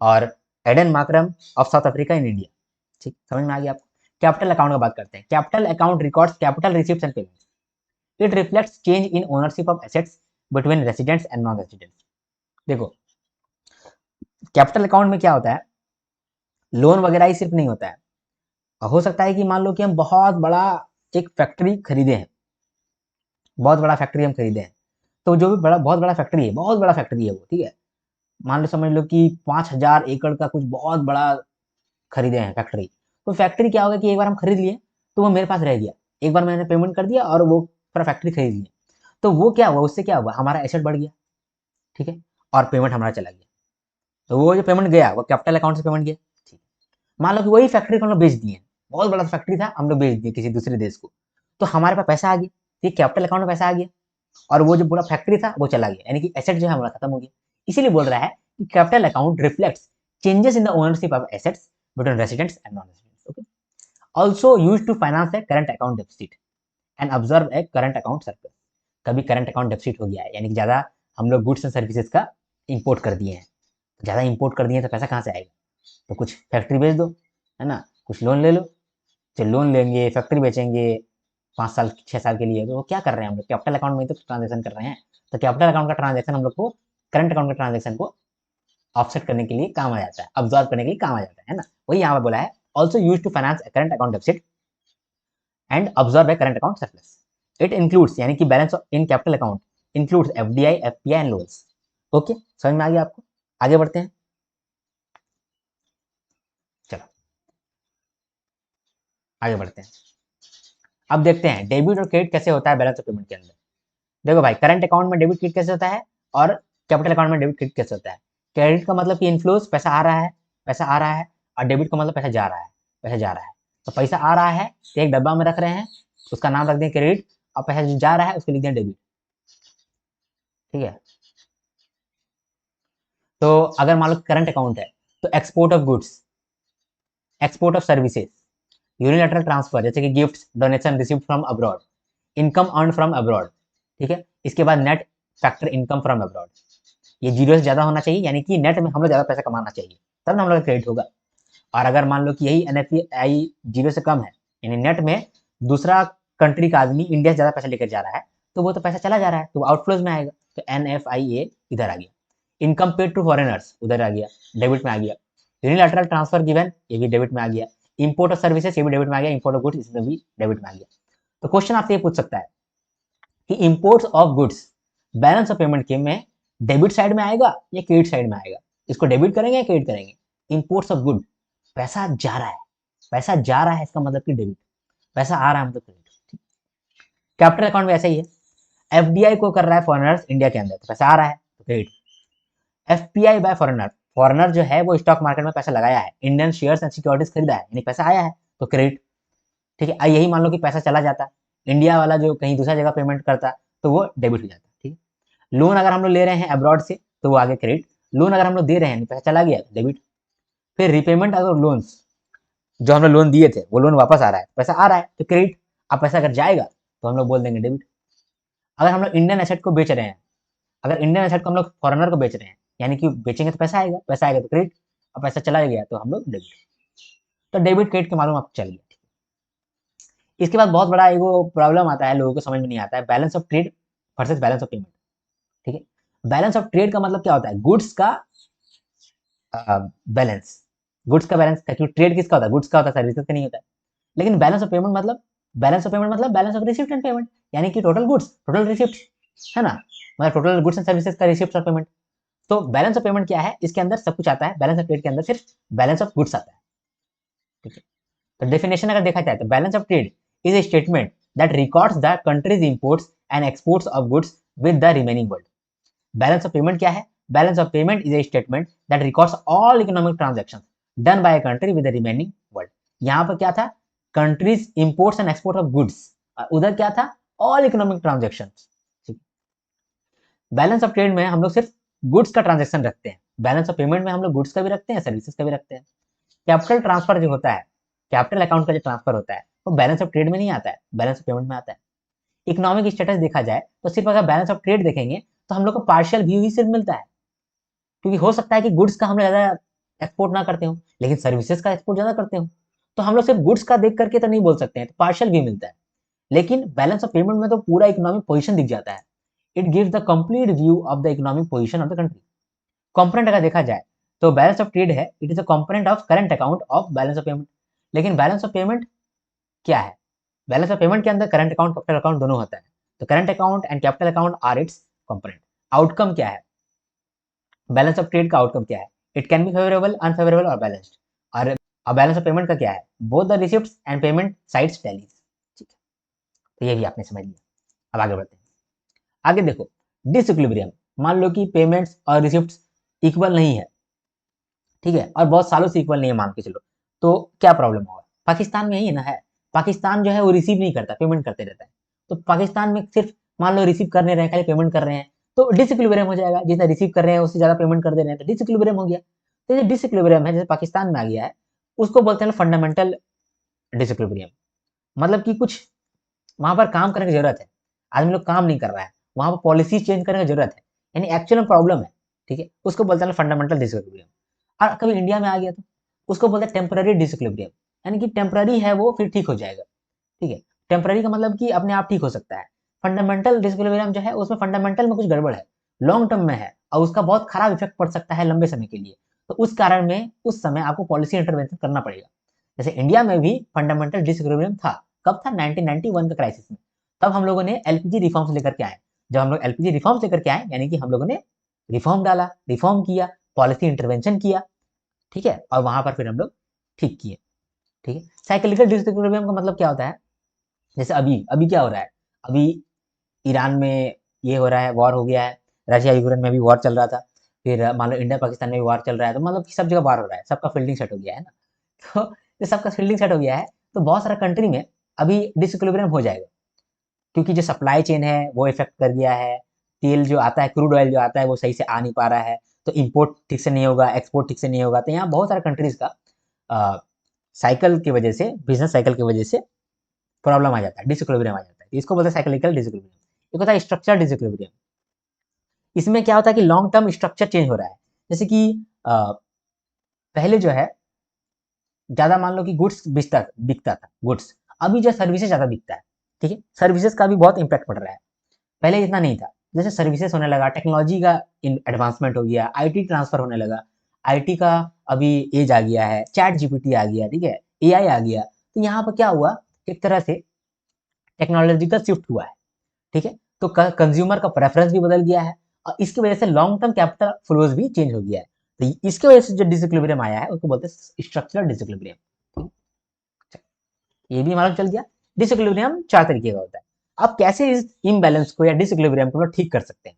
Speaker 1: और Aiden Markram of South Africa in India. ठीक, समझ में आ गया आपको। कैपिटल अकाउंट का बात करते हैं। Capital account records capital receipts and payments. It reflects change in ownership of assets between residents and non residents. देखो, कैपिटल अकाउंट में क्या होता है, लोन वगैरह ही सिर्फ नहीं होता है। हो सकता है कि मान लो कि हम बहुत बड़ा एक फैक्ट्री खरीदे हैं, बहुत बड़ा फैक्ट्री हम खरीदे हैं, तो जो भी बड़ा बहुत बड़ा फैक्ट्री है, बहुत बड़ा फैक्ट्री है वो, ठीक है, मान लो समझ लो कि 5,000 एकड़ का कुछ बहुत बड़ा खरीदे हैं फैक्ट्री। तो फैक्ट्री क्या होगा कि एक बार हम खरीद लिए तो वो मेरे पास रह गया, एक बार मैंने पेमेंट कर दिया और वो पूरा फैक्ट्री खरीद लिया। तो वो क्या हुआ, उससे क्या हुआ, हमारा एसेट बढ़ गया, ठीक है, और पेमेंट हमारा चला गया। तो वो जो पेमेंट गया वो कैपिटल अकाउंट से पेमेंट गया। ठीक, मान लो कि वही फैक्ट्री को हम लोग बेच दिए, बहुत बड़ा फैक्ट्री था, हम लोग बेच दिए किसी दूसरे देश को, तो हमारे पास पैसा आ गया, ठीक, कैपिटल अकाउंट में पैसा आ गया, और वो जो पूरा फैक्ट्री था वो चला गया, यानी कि एसेट जो है हमारा खत्म हो गया। इसीलिए बोल रहा है कि capital account reflects changes in the ownership of assets between residents and non residents. Okay, also use to finance a current account deficit and observe a current account surplus. कभी करंट अकाउंट डेफिसिट हो गया है, यानी कि ज्यादा हम लोग goods and services का इंपोर्ट कर दिए हैं, ज्यादा इंपोर्ट कर दिए हैं, तो पैसा कहाँ से आएगा, तो कुछ फैक्ट्री बेच दो, है ना, कुछ लोन ले लो, जो लोन लेंगे फैक्ट्री बेचेंगे 5 साल 6 साल के लिए, तो वो क्या कर रहे हैं हम लोग, कैपिटल अकाउंट में तो ट्रांजेक्शन कर रहे हैं। तो कैपिटल अकाउंट का ट्रांजेक्शन हम लोग को करंट अकाउंट के ट्रांजेक्शन को ऑफसेट करने के लिए काम आ जाता है, ऑब्जॉर्व करने के लिए काम आ जाता है ना। वही यहाँ पे बोला है, also use to finance current account deficit and observe a current account surplus. It includes, यानी कि balance in capital account includes FDI FPI and loans. Okay, समझ में आ गया आपको। आगे बढ़ते हैं, चलो आगे बढ़ते हैं। अब देखते हैं डेबिट और क्रेडिट कैसे होता है बैलेंस ऑफ पेमेंट के अंदर। देखो भाई, करंट अकाउंट में डेबिट क्रेडिट कैसे होता है और कैपिटल अकाउंट में डेबिट क्रेडिट कैसे होता है। क्रेडिट का मतलब कि इनफ्लोज, पैसा आ रहा है, पैसा आ रहा है, और डेबिट का मतलब पैसा जा रहा है, पैसा जा रहा है। तो पैसा आ रहा है तो एक डब्बा में रख रहे हैं, उसका नाम रख दें क्रेडिट, और पैसा जो जा रहा है उसको लिख दें डेबिट। ठीक है, तो अगर मान लो करंट अकाउंट है तो export of goods, export of services, unilateral transfer जैसे कि gifts donation received from abroad, income earn from abroad, ठीक है, इसके बाद net factor income from abroad, ये जीरो से ज्यादा होना चाहिए, यानी कि नेट में हम लोग ज्यादा पैसा कमाना चाहिए, तब ना हम लोग का क्रेडिट होगा। और अगर मान लो कि यही एनएफआई जीरो से कम है, यानी नेट में दूसरा कंट्री का आदमी इंडिया से ज्यादा पैसा लेकर जा रहा है, तो वो तो पैसा चला जा रहा है, तो आउटफ्लोज में आएगा, तो एनएफआई इधर आ गया। इनकम पेड टू फॉरेनर्स उधर आ गया, डेबिट में आ गया। यूनिलैटरल ट्रांसफर गिवन, ये भी डेबिट में आ गया। इंपोर्ट ऑफ सर्विसेज, ये भी डेबिट में आ गया। इंपोर्ट ऑफ गुड्स, इसमें भी डेबिट में आ गया। तो क्वेश्चन आपसे ये पूछ सकता है कि imports of goods balance of payment के में डेबिट साइड में आएगा या क्रेडिट साइड में आएगा, इसको डेबिट करेंगे या क्रेडिट करेंगे। इंपोर्ट्स ऑफ गुड, पैसा जा रहा है, पैसा जा रहा है इसका मतलब कि डेबिट, पैसा आ रहा है मतलब क्रेडिट। कैपिटल अकाउंट में ऐसा ही है, एफडीआई को कर रहा है फॉरेनर्स इंडिया के अंदर, तो पैसा आ रहा है तो credit. FPI by foreigner, foreigner जो है वो स्टॉक मार्केट में पैसा लगाया है, इंडियन शेयर्स एंड सिक्योरिटीज खरीदा है, यानी पैसा आया है तो क्रेडिट। ठीक है, यही मान लो कि पैसा चला जाता, इंडिया वाला जो कहीं दूसरा जगह पेमेंट करता, तो वो डेबिट हो जाता। ठीक है, लोन अगर हम लोग ले रहे हैं अब्रॉड से तो वो आगे क्रेडिट, लोन अगर हम लोग दे रहे हैं पैसा चला गया डेबिट। फिर रिपेमेंट, अगर लोन्स जो हम लोग लोन दिए थे वो लोन वापस आ रहा है, पैसा आ रहा है तो क्रेडिट। अब पैसा अगर जाएगा तो हम लोग बोल देंगे डेबिट। अगर हम लोग इंडियन एसेट को बेच रहे हैं, अगर इंडियन एसेट को हम लोग फॉरेनर को बेच रहे हैं, यानी कि बेचेंगे तो पैसा आएगा, पैसा आएगा तो क्रेडिट, और पैसा चला गया तो हम लोग डेबिट। तो डेबिट क्रेडिट के मालूम आपको चल गया। इसके बाद बहुत बड़ा एगो प्रॉब्लम आता है, लोगों को समझ में नहीं आता है, balance of trade versus balance of payment. ठीक है, बैलेंस ऑफ ट्रेड का मतलब क्या होता है, गुड्स का बैलेंस, गुड्स का बैलेंस, क्योंकि ट्रेड किसका होता है, गुड्स का होता है, सर्विसेज का नहीं होता है। लेकिन बैलेंस ऑफ पेमेंट मतलब, बैलेंस ऑफ पेमेंट मतलब balance of receipt and payment, यानी कि टोटल गुड्स टोटल रिसिप्ट, है ना, मतलब टोटल गुड्स एंड सर्विसेज का रिसिप्ट और पेमेंट। तो बैलेंस ऑफ पेमेंट क्या है, इसके अंदर सब कुछ आता है, बैलेंस ऑफ ट्रेड के अंदर सिर्फ बैलेंस ऑफ गुड्स आता है। ठीक है, तो डेफिनेशन अगर देखा जाए तो balance of trade is a statement that records the countries imports and exports of goods with the remaining world. Balance of payment क्या है, balance of payment is a statement that records all economic transactions done by a country with the remaining world. यहाँ पर क्या था, countries imports and export of goods, उधर क्या था, all economic transactions. Balance of trade में हम लोग सिर्फ गुड्स का ट्रांजैक्शन रखते हैं, बैलेंस ऑफ पेमेंट में हम लोग गुड्स का भी रखते हैं, सर्विसेज का भी रखते हैं। कैपिटल ट्रांसफर जो होता है, कैपिटल अकाउंट का जो ट्रांसफर होता है वो बैलेंस ऑफ ट्रेड में नहीं आता है, बैलेंस ऑफ पेमेंट में आता है। इकोनॉमिक स्टेटस देखा जाए तो सिर्फ अगर बैलेंस ऑफ ट्रेड देखेंगे तो हम लोग को पार्शियल व्यू ही सिर्फ मिलता है, क्योंकि हो सकता है कि गुड्स का हम लोग ज़्यादा एक्सपोर्ट ना करते हो, लेकिन सर्विसेज का एक्सपोर्ट ज़्यादा करते हो, तो हम लोग सिर्फ गुड्स का देख करके तो नहीं बोल सकते हैं, तो पार्शियल व्यू मिलता है। लेकिन बैलेंस ऑफ पेमेंट में तो पूरा इकोनॉमिक पोजीशन दिख जाता है। It gives the complete view of the economic position of the country. Component अगर देखा जाए तो बैलेंस ऑफ ट्रेड है, it is a component of current account of balance of payment. लेकिन बैलेंस ऑफ पेमेंट क्या है? बैलेंस ऑफ पेमेंट के अंदर करंट अकाउंट कैपिटल अकाउंट दोनों होता है, तो current account and capital account are its component. Outcome क्या है? बैलेंस ऑफ ट्रेड का आउटकम क्या है? It can be favourable, unfavourable और बैलेंस्ड। और बैलेंस ऑफ पेमेंट का क्या है? Both the receipts and payment sides tallies. ठीक है, तो ये भी आपने समझ लिया। अब आगे बढ़ते हैं। आगे देखो, डिसइक्विलिब्रियम। मान लो कि पेमेंट्स और रिसिप्ट्स इक्वल नहीं है, ठीक है, और बहुत सालों से इक्वल नहीं है मान के चलो, तो क्या प्रॉब्लम होगा? पाकिस्तान में यही ना है, पाकिस्तान जो है वो रिसीव नहीं करता, पेमेंट करते रहता है। तो पाकिस्तान में सिर्फ मान लो रिसीव करने रहे हैं, खाली पेमेंट कर रहे हैं, तो डिसइक्विलिब्रियम हो जाएगा। जितना रिसीव कर रहे हैं उससे ज्यादा पेमेंट कर दे रहे हैं, तो डिसइक्विलिब्रियम हो गया। तो ये डिसइक्विलिब्रियम है, जैसे पाकिस्तान में आ गया है, उसको बोलते हैं फंडामेंटल डिसइक्विलिब्रियम। मतलब कि कुछ वहां पर काम करने की जरूरत है, आदमी लोग काम नहीं कर रहा है, वहां पर पॉलिसी चेंज करने की जरूरत है, यानी एक्चुअल में प्रॉब्लम है, ठीक है, उसको बोलते हैं फंडामेंटल डिसइक्विलिब्रियम। और कभी इंडिया में आ गया तो उसको बोलते हैं टेम्पररी डिसइक्विलिब्रियम, यानी कि टेम्पररी है वो, फिर ठीक हो जाएगा। ठीक है, टेम्पररी का मतलब कि अपने आप ठीक हो सकता है। फंडामेंटल डिसइक्विलिब्रियम जो है उसमें फंडामेंटल में कुछ गड़बड़ है, लॉन्ग टर्म में है, और उसका बहुत खराब इफेक्ट पड़ सकता है लंबे समय के लिए, तो उस कारण में उस समय आपको पॉलिसी इंटरवेंशन करना पड़ेगा। जैसे इंडिया में भी फंडामेंटल डिसइक्विलिब्रियम था, कब था? 1991 का क्राइसिस में। तब हम लोगों ने एलपीजी रिफॉर्म्स लेकर के आए। जब हम लोग एलपीजी रिफॉर्म्स लेकर के आए, यानी कि हम लोगों ने रिफॉर्म डाला, रिफॉर्म किया, पॉलिसी इंटरवेंशन किया, ठीक है, और वहां पर फिर हम लोग ठीक किए। ठीक है, साइक्लिकल डिसइक्विलिब्रियम का मतलब क्या होता है? जैसे अभी अभी क्या हो रहा है? अभी ईरान में ये हो रहा है, वॉर हो गया है, रशिया यूक्रेन में भी वॉर चल रहा था, फिर मान लो इंडिया पाकिस्तान में भी वॉर चल रहा है, तो मतलब कि सब जगह वॉर हो रहा है, सबका फील्डिंग सेट हो गया है ना। तो जब सबका फील्डिंग सेट हो गया है, तो बहुत सारा कंट्री में अभी डिसइक्विलिब्रियम हो जाएगा, क्योंकि जो सप्लाई चेन है वो इफेक्ट कर गया है, तेल जो आता है, क्रूड ऑयल जो आता है वो सही से आ नहीं पा रहा है, तो इम्पोर्ट ठीक से नहीं होगा, एक्सपोर्ट ठीक से नहीं होगा, तो यहाँ बहुत सारे कंट्रीज का साइकिल की वजह से, बिजनेस साइकिल की वजह से प्रॉब्लम आ जाता है, डिसइक्विलिब्रियम आ जाता है। इसको बोलते हैं साइक्लिकल डिसइक्विलिब्रियम। एक होता है स्ट्रक्चर डिसइक्विलिब्रियम। इसमें क्या होता है कि लॉन्ग टर्म स्ट्रक्चर चेंज हो रहा है, जैसे कि पहले जो है ज्यादा मान लो कि गुड्स बिकता बिकता था गुड्स, अभी जो सर्विसेज ज्यादा बिकता है, ठीक है, सर्विसेज का भी बहुत इंपैक्ट पड़ रहा है, पहले इतना नहीं था। जैसे सर्विसेज होने लगा, टेक्नोलॉजी का एडवांसमेंट हो गया, आईटी ट्रांसफर होने लगा, आईटी का अभी एज आ गया है, चैट जीपीटी आ गया, ठीक है, एआई आ गया, तो यहाँ पर क्या हुआ, एक तरह से टेक्नोलॉजिकल शिफ्ट हुआ है, ठीक है, तो कंज्यूमर का प्रेफरेंस भी बदल गया है, और इसकी वजह से लॉन्ग टर्म कैपिटल फ्लोज भी चेंज हो गया है, तो इसकी वजह से जो डिसइक्विलिब्रियम आया है उसको बोलते हैं स्ट्रक्चरल डिसइक्विलिब्रियम। ये भी मालूम चल गया। डिसइक्विलिब्रियम चार तरीके का होता है। आप कैसे इस इम्बैलेंस को या डिसइक्विलिब्रियम को ठीक कर सकते हैं?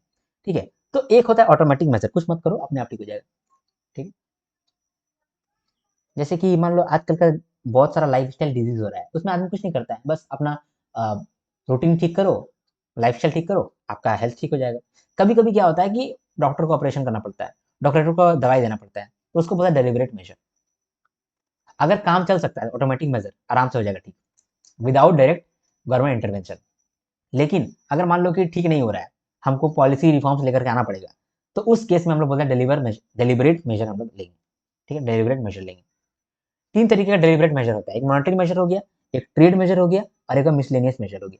Speaker 1: ठीक है, तो एक होता है ऑटोमेटिक मेजर, कुछ मत करो अपने आप ठीक हो जाएगा, ठीक है। जैसे कि मान लो आजकल का बहुत सारा लाइफस्टाइल डिजीज हो रहा है, उसमें आदमी कुछ नहीं करता है, बस अपना रूटीन ठीक करो, लाइफस्टाइल ठीक करो, आपका हेल्थ ठीक हो जाएगा। कभी कभी क्या होता है कि डॉक्टर को ऑपरेशन करना पड़ता है, डॉक्टर को दवाई देना पड़ता है, तो उसको बोलता है डेलिबरेट मेजर। अगर काम चल सकता है ऑटोमेटिक मेजर आराम से हो जाएगा ठीक, विदाउट डायरेक्ट गवर्नमेंट इंटरवेंशन। लेकिन अगर मान लो कि ठीक नहीं हो रहा है, हमको पॉलिसी रिफॉर्म्स लेकर के आना पड़ेगा, तो उस केस में हम लोग बोलते हैं डेलिबरेट मेजर हम लोग लेंगे, ठीक है, डेलिबरेट मेजर लेंगे। तीन तरीके का डेलिबरेट मेजर होता है, एक मॉनिटरी मेजर हो गया, एक ट्रेड मेजर हो गया, और एक मिसलेनियस मेजर हो गया।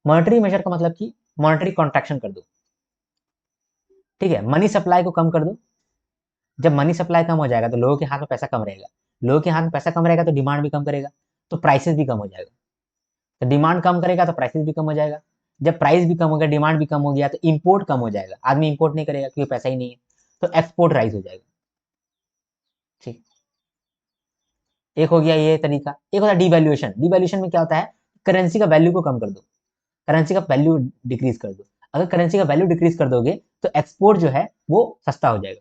Speaker 1: मॉनिटरी मेजर का मतलब कि मॉनिटरी कॉन्ट्रैक्शन कर दो, ठीक है, मनी सप्लाई को कम कर दो। जब मनी सप्लाई कम हो जाएगा तो लोगों के हाथ में पैसा कम रहेगा, लोगों के हाथ में पैसा कम रहेगा तो डिमांड भी कम करेगा, तो प्राइसेस भी कम हो जाएगा, तो डिमांड कम करेगा तो प्राइसेस भी कम हो जाएगा। जब प्राइस भी कम हो गया, डिमांड भी कम हो गया, तो इंपोर्ट कम हो जाएगा, आदमी इंपोर्ट नहीं करेगा क्योंकि पैसा ही नहीं है, तो एक्सपोर्ट राइज हो जाएगा। ठीक, एक हो गया ये तरीका। एक होता है डिवैल्यूएशन। डिवैल्यूएशन में क्या होता है, करेंसी का वैल्यू को कम कर दो, करेंसी का वैल्यू डिक्रीज कर दो। अगर करेंसी का वैल्यू डिक्रीज कर दोगे तो एक्सपोर्ट जो है वो सस्ता हो जाएगा,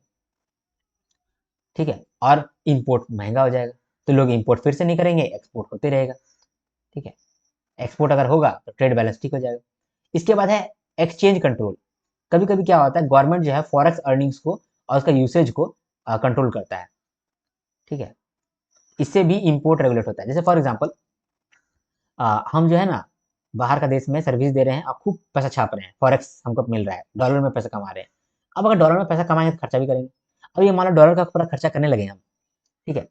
Speaker 1: ठीक है, और इंपोर्ट महंगा हो जाएगा, तो लोग इंपोर्ट फिर से नहीं करेंगे, एक्सपोर्ट होते रहेगा, ठीक है। एक्सपोर्ट अगर होगा तो ट्रेड बैलेंस ठीक हो जाएगा। इसके बाद है एक्सचेंज कंट्रोल। कभी कभी क्या होता है, गवर्नमेंट जो है फॉरेक्स अर्निंग्स को और उसका यूसेज को कंट्रोल करता है, ठीक है, इससे भी इंपोर्ट रेगुलेट होता है। जैसे फॉर एग्जांपल हम जो है ना बाहर का देश में सर्विस दे रहे हैं और खूब पैसा छाप रहे हैं, फॉरेक्स हमको मिल रहा है, डॉलर में पैसा कमा रहे हैं। अब अगर डॉलर में पैसा कमाएंगे तो खर्चा भी करेंगे। अब ये मान लो डॉलर का पूरा खर्चा करने लगे हम, ठीक है,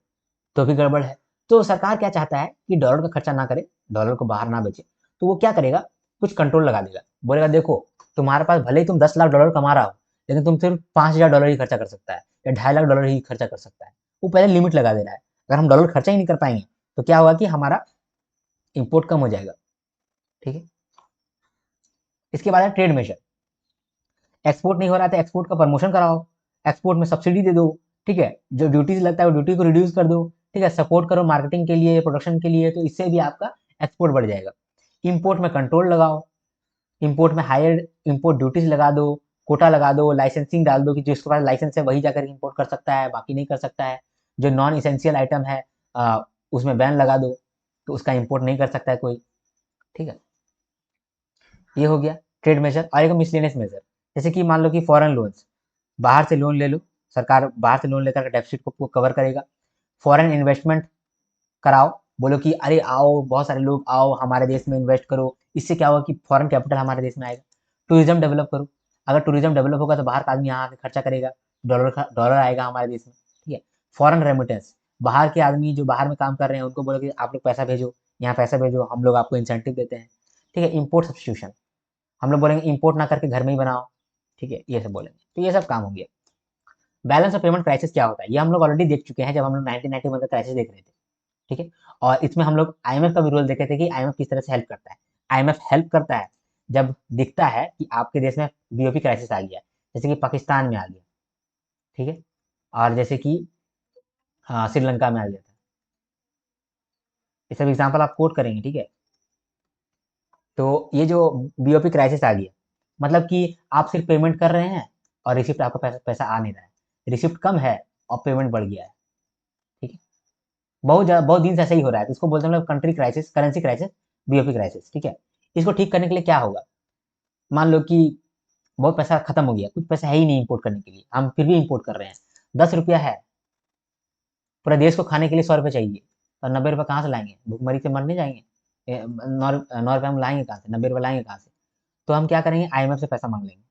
Speaker 1: तो भी गड़बड़ है। तो सरकार क्या चाहता है कि डॉलर का खर्चा ना करे, डॉलर को बाहर ना बेचे, तो वो क्या करेगा, कुछ कंट्रोल लगा देगा, बोलेगा देखो तुम्हारे पास भले ही तुम 10 लाख डॉलर कमा रहा हो, लेकिन तुम सिर्फ 5 हजार डॉलर ही खर्चा कर सकता है या 2.5 लाख डॉलर ही खर्चा कर सकता है। वो पहले लिमिट लगा दे रहा है। अगर हम डॉलर खर्चा ही नहीं कर पाएंगे तो क्या होगा कि हमारा इम्पोर्ट कम हो जाएगा। ठीक है, इसके बाद है ट्रेड मेजर। एक्सपोर्ट नहीं हो रहा है तो एक्सपोर्ट का प्रमोशन कराओ, एक्सपोर्ट में सब्सिडी दे दो, ठीक है, जो ड्यूटीज लगता है वो ड्यूटी को रिड्यूस कर दो, ठीक है, सपोर्ट करो मार्केटिंग के लिए, प्रोडक्शन के लिए, तो इससे भी आपका एक्सपोर्ट बढ़ जाएगा। इंपोर्ट में कंट्रोल लगाओ, इंपोर्ट में हायर इंपोर्ट ड्यूटीज लगा दो, कोटा लगा दो, लाइसेंसिंग डाल दो कि जिसके पास लाइसेंस है वही जाकर इंपोर्ट कर सकता है, बाकी नहीं कर सकता है। जो नॉन इसेंशियल आइटम है उसमें बैन लगा दो, तो उसका इंपोर्ट नहीं कर सकता है कोई। ठीक है, ये हो गया ट्रेड मेजर। और एक मिसलेनियस मेजर, जैसे कि मान लो कि फॉरेन लोन्स, बाहर से लोन ले लो, सरकार बाहर से लोन लेकर डेफिसिट को कवर करेगा। फॉरेन इन्वेस्टमेंट कराओ, बोलो कि अरे आओ बहुत सारे लोग आओ हमारे देश में इन्वेस्ट करो, इससे क्या होगा कि फॉरेन कैपिटल हमारे देश में आएगा। टूरिज्म डेवलप करो, अगर टूरिज्म डेवलप होगा तो बाहर का आदमी यहाँ आके खर्चा करेगा, डॉलर आएगा हमारे देश में। ठीक है, फॉरेन रेमिटेंस, बाहर के आदमी जो बाहर में काम कर रहे हैं उनको बोलो कि आप लोग पैसा भेजो, यहाँ पैसा भेजो, हम लोग आपको इंसेंटिव देते हैं। ठीक है, इम्पोर्ट सब्सटीट्यूशन, हम लोग बोलेंगे इम्पोर्ट ना करके घर में ही बनाओ। ठीक है, ये सब बोलेंगे, तो ये सब काम हो गया। बैलेंस ऑफ पेमेंट क्राइसिस क्या होता है, ये हम लोग ऑलरेडी देख चुके हैं जब हम लोग 1991 का क्राइसिस देख रहे थे। ठीक है, और इसमें हम लोग आईएमएफ का भी रोल देखे थे कि आईएमएफ किस तरह से हेल्प करता है। आईएमएफ हेल्प करता है जब दिखता है कि आपके देश में बीओपी क्राइसिस आ गया, जैसे कि पाकिस्तान में आ गया, ठीक है, और जैसे कि श्रीलंका में आ गया था। ये सब एग्जाम्पल आप कोट करेंगे, ठीक है। तो ये जो बीओपी क्राइसिस आ गया, मतलब कि आप सिर्फ पेमेंट कर रहे हैं और रिसिप्ट आपका पैसा पैसा आ नहीं रहा है, रिसिप्ट कम है और पेमेंट बढ़ गया है। ठीक है, बहुत दिन से ऐसा ही हो रहा है, तो इसको बोलते हैं हम लोग country crisis, currency crisis, BOP crisis. ठीक है, इसको ठीक करने के लिए क्या होगा, मान लो कि बहुत पैसा खत्म हो गया, कुछ पैसा है ही नहीं इंपोर्ट करने के लिए, हम फिर भी इंपोर्ट कर रहे हैं, 10 रुपया है, पूरे देश को खाने के लिए 100 रुपये चाहिए, और 90 रुपये कहाँ से लाएंगे, भूखमरी से मरने जाएंगे, 9 रुपये हम लाएंगे कहाँ से, 90 रुपये लाएंगे कहाँ से। तो हम क्या करेंगे, आईएमएफ से पैसा मांग लेंगे।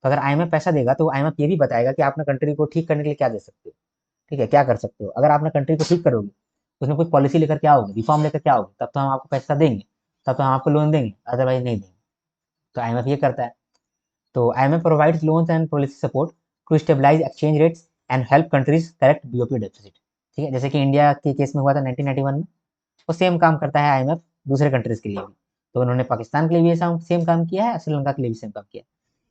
Speaker 1: तो अगर आईएमएफ पैसा देगा तो आईएमएफ ये भी बताएगा कि आपने कंट्री को ठीक करने के लिए क्या दे सकते हो, ठीक है, क्या कर सकते हो। अगर आपने कंट्री को ठीक करोगे, उसमें कुछ पॉलिसी लेकर क्या होगी, रिफॉर्म लेकर क्या होगी, तब तो हम आपको पैसा देंगे, तब तो हम आपको लोन देंगे, अदरवाइज नहीं देंगे। तो आईएमएफ ये करता है। तो IMF provides loans and policy support to stabilize exchange rates and help countries correct BOP deficit। ठीक है, जैसे कि इंडिया के केस में हुआ था 1991 में, वो सेम काम करता है IMF दूसरे कंट्रीज के लिए भी। तो उन्होंने पाकिस्तान के लिए भी सेम काम किया है, श्रीलंका के लिए भी सेम काम किया है।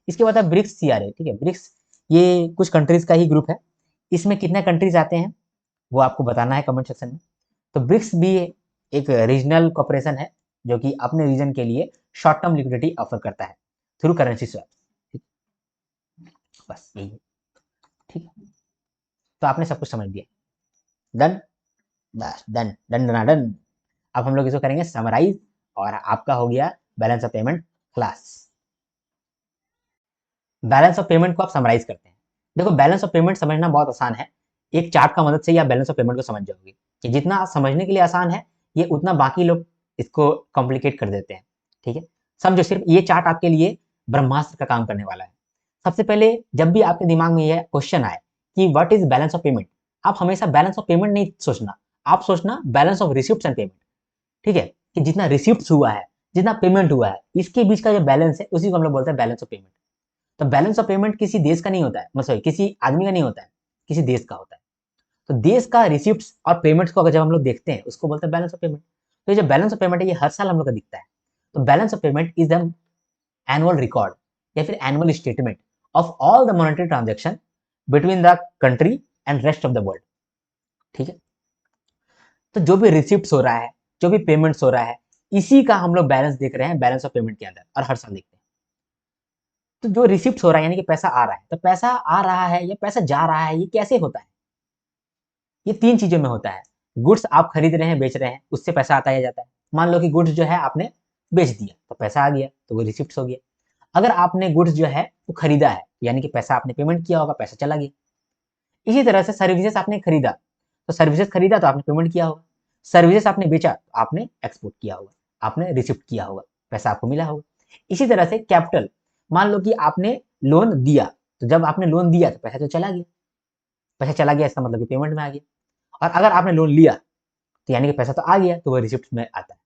Speaker 1: इसके बाद है ब्रिक्स CRA। ठीक है, ब्रिक्स ये कुछ कंट्रीज का ही ग्रुप है, इसमें कितने कंट्रीज आते हैं वो आपको बताना है कमेंट सेक्शन में। तो ब्रिक्स भी एक रीजनल कॉपरेशन है जो कि अपने रीजन के लिए शॉर्ट टर्म लिक्विडिटी ऑफर करता है थ्रू करेंसी स्वैप। बस यही है। ठीक है, तो आपने सब कुछ समझ लिया, डन, बस डन डन डन डन। अब हम लोग इसको करेंगे समराइज, और आपका हो गया balance of payment class. Balance of payment को आप समराइज करते हैं। देखो बैलेंस ऑफ पेमेंट समझना बहुत आसान है, एक चार्ट का मदद से ही आप बैलेंस ऑफ पेमेंट को समझ जाओगे। कि जितना समझने के लिए आसान है, ये उतना बाकी लोग इसको कॉम्प्लिकेट कर देते हैं। ठीक है, समझो सिर्फ ये चार्ट आपके लिए ब्रह्मास्त्र का काम करने वाला है। सबसे पहले जब भी आपके दिमाग में यह क्वेश्चन आए कि what is balance of payment, आप हमेशा बैलेंस ऑफ पेमेंट नहीं सोचना, आप सोचना balance of receipt and payment. ठीक है, कि जितना रिसिप्ट हुआ है, जितना पेमेंट हुआ है, इसके बीच का जो बैलेंस है उसी को हम लोग बोलते हैं बैलेंस ऑफ पेमेंट। तो बैलेंस ऑफ पेमेंट किसी देश का नहीं होता है, मतलब किसी आदमी का नहीं होता है, किसी देश का होता है। तो देश का रिसिप्ट और पेमेंट्स को अगर जब हम लोग देखते हैं उसको बोलते हैं बैलेंस ऑफ पेमेंट। तो ये जो बैलेंस ऑफ पेमेंट है ये हर साल हम लोग का दिखता है। तो balance of payment is the annual record या फिर annual statement of all the monetary transaction between the country and rest of the world. ठीक है, तो जो भी रिसिप्ट हो रहा है, जो भी पेमेंट्स हो रहा है, इसी का हम लोग बैलेंस देख रहे हैं बैलेंस ऑफ पेमेंट के अंदर, और हर साल देखते हैं। तो जो रिसिप्ट हो रहा है यानी कि पैसा आ रहा है, तो पैसा आ रहा है या पैसा जा रहा है, ये कैसे होता है, ये 3 चीजों में होता है। गुड्स आप खरीद रहे हैं, बेच रहे हैं, उससे पैसा आता है जाता है। मान लो कि गुड्स जो है आपने बेच दिया तो पैसा आ गया, तो वो रिसिप्ट हो गया। अगर आपने गुड्स जो है वो खरीदा है, यानी कि पैसा आपने पेमेंट किया होगा, पैसा चला गया। इसी तरह से सर्विसेज आपने खरीदा, तो सर्विसेज खरीदा तो आपने पेमेंट किया होगा, सर्विसेज आपने बेचा तो आपने एक्सपोर्ट किया होगा, आपने रिसिप्ट किया होगा। पैसा आपको मिला होगा। इसी तरह से कैपिटल, मान लो कि आपने लोन दिया, तो जब आपने लोन दिया तो पैसा तो चला गया, पैसा चला गया इसका मतलब कि पेमेंट में आ गया। और अगर आपने लोन लिया तो यानी कि पैसा तो आ गया, तो वो रिसिप्ट में आता है।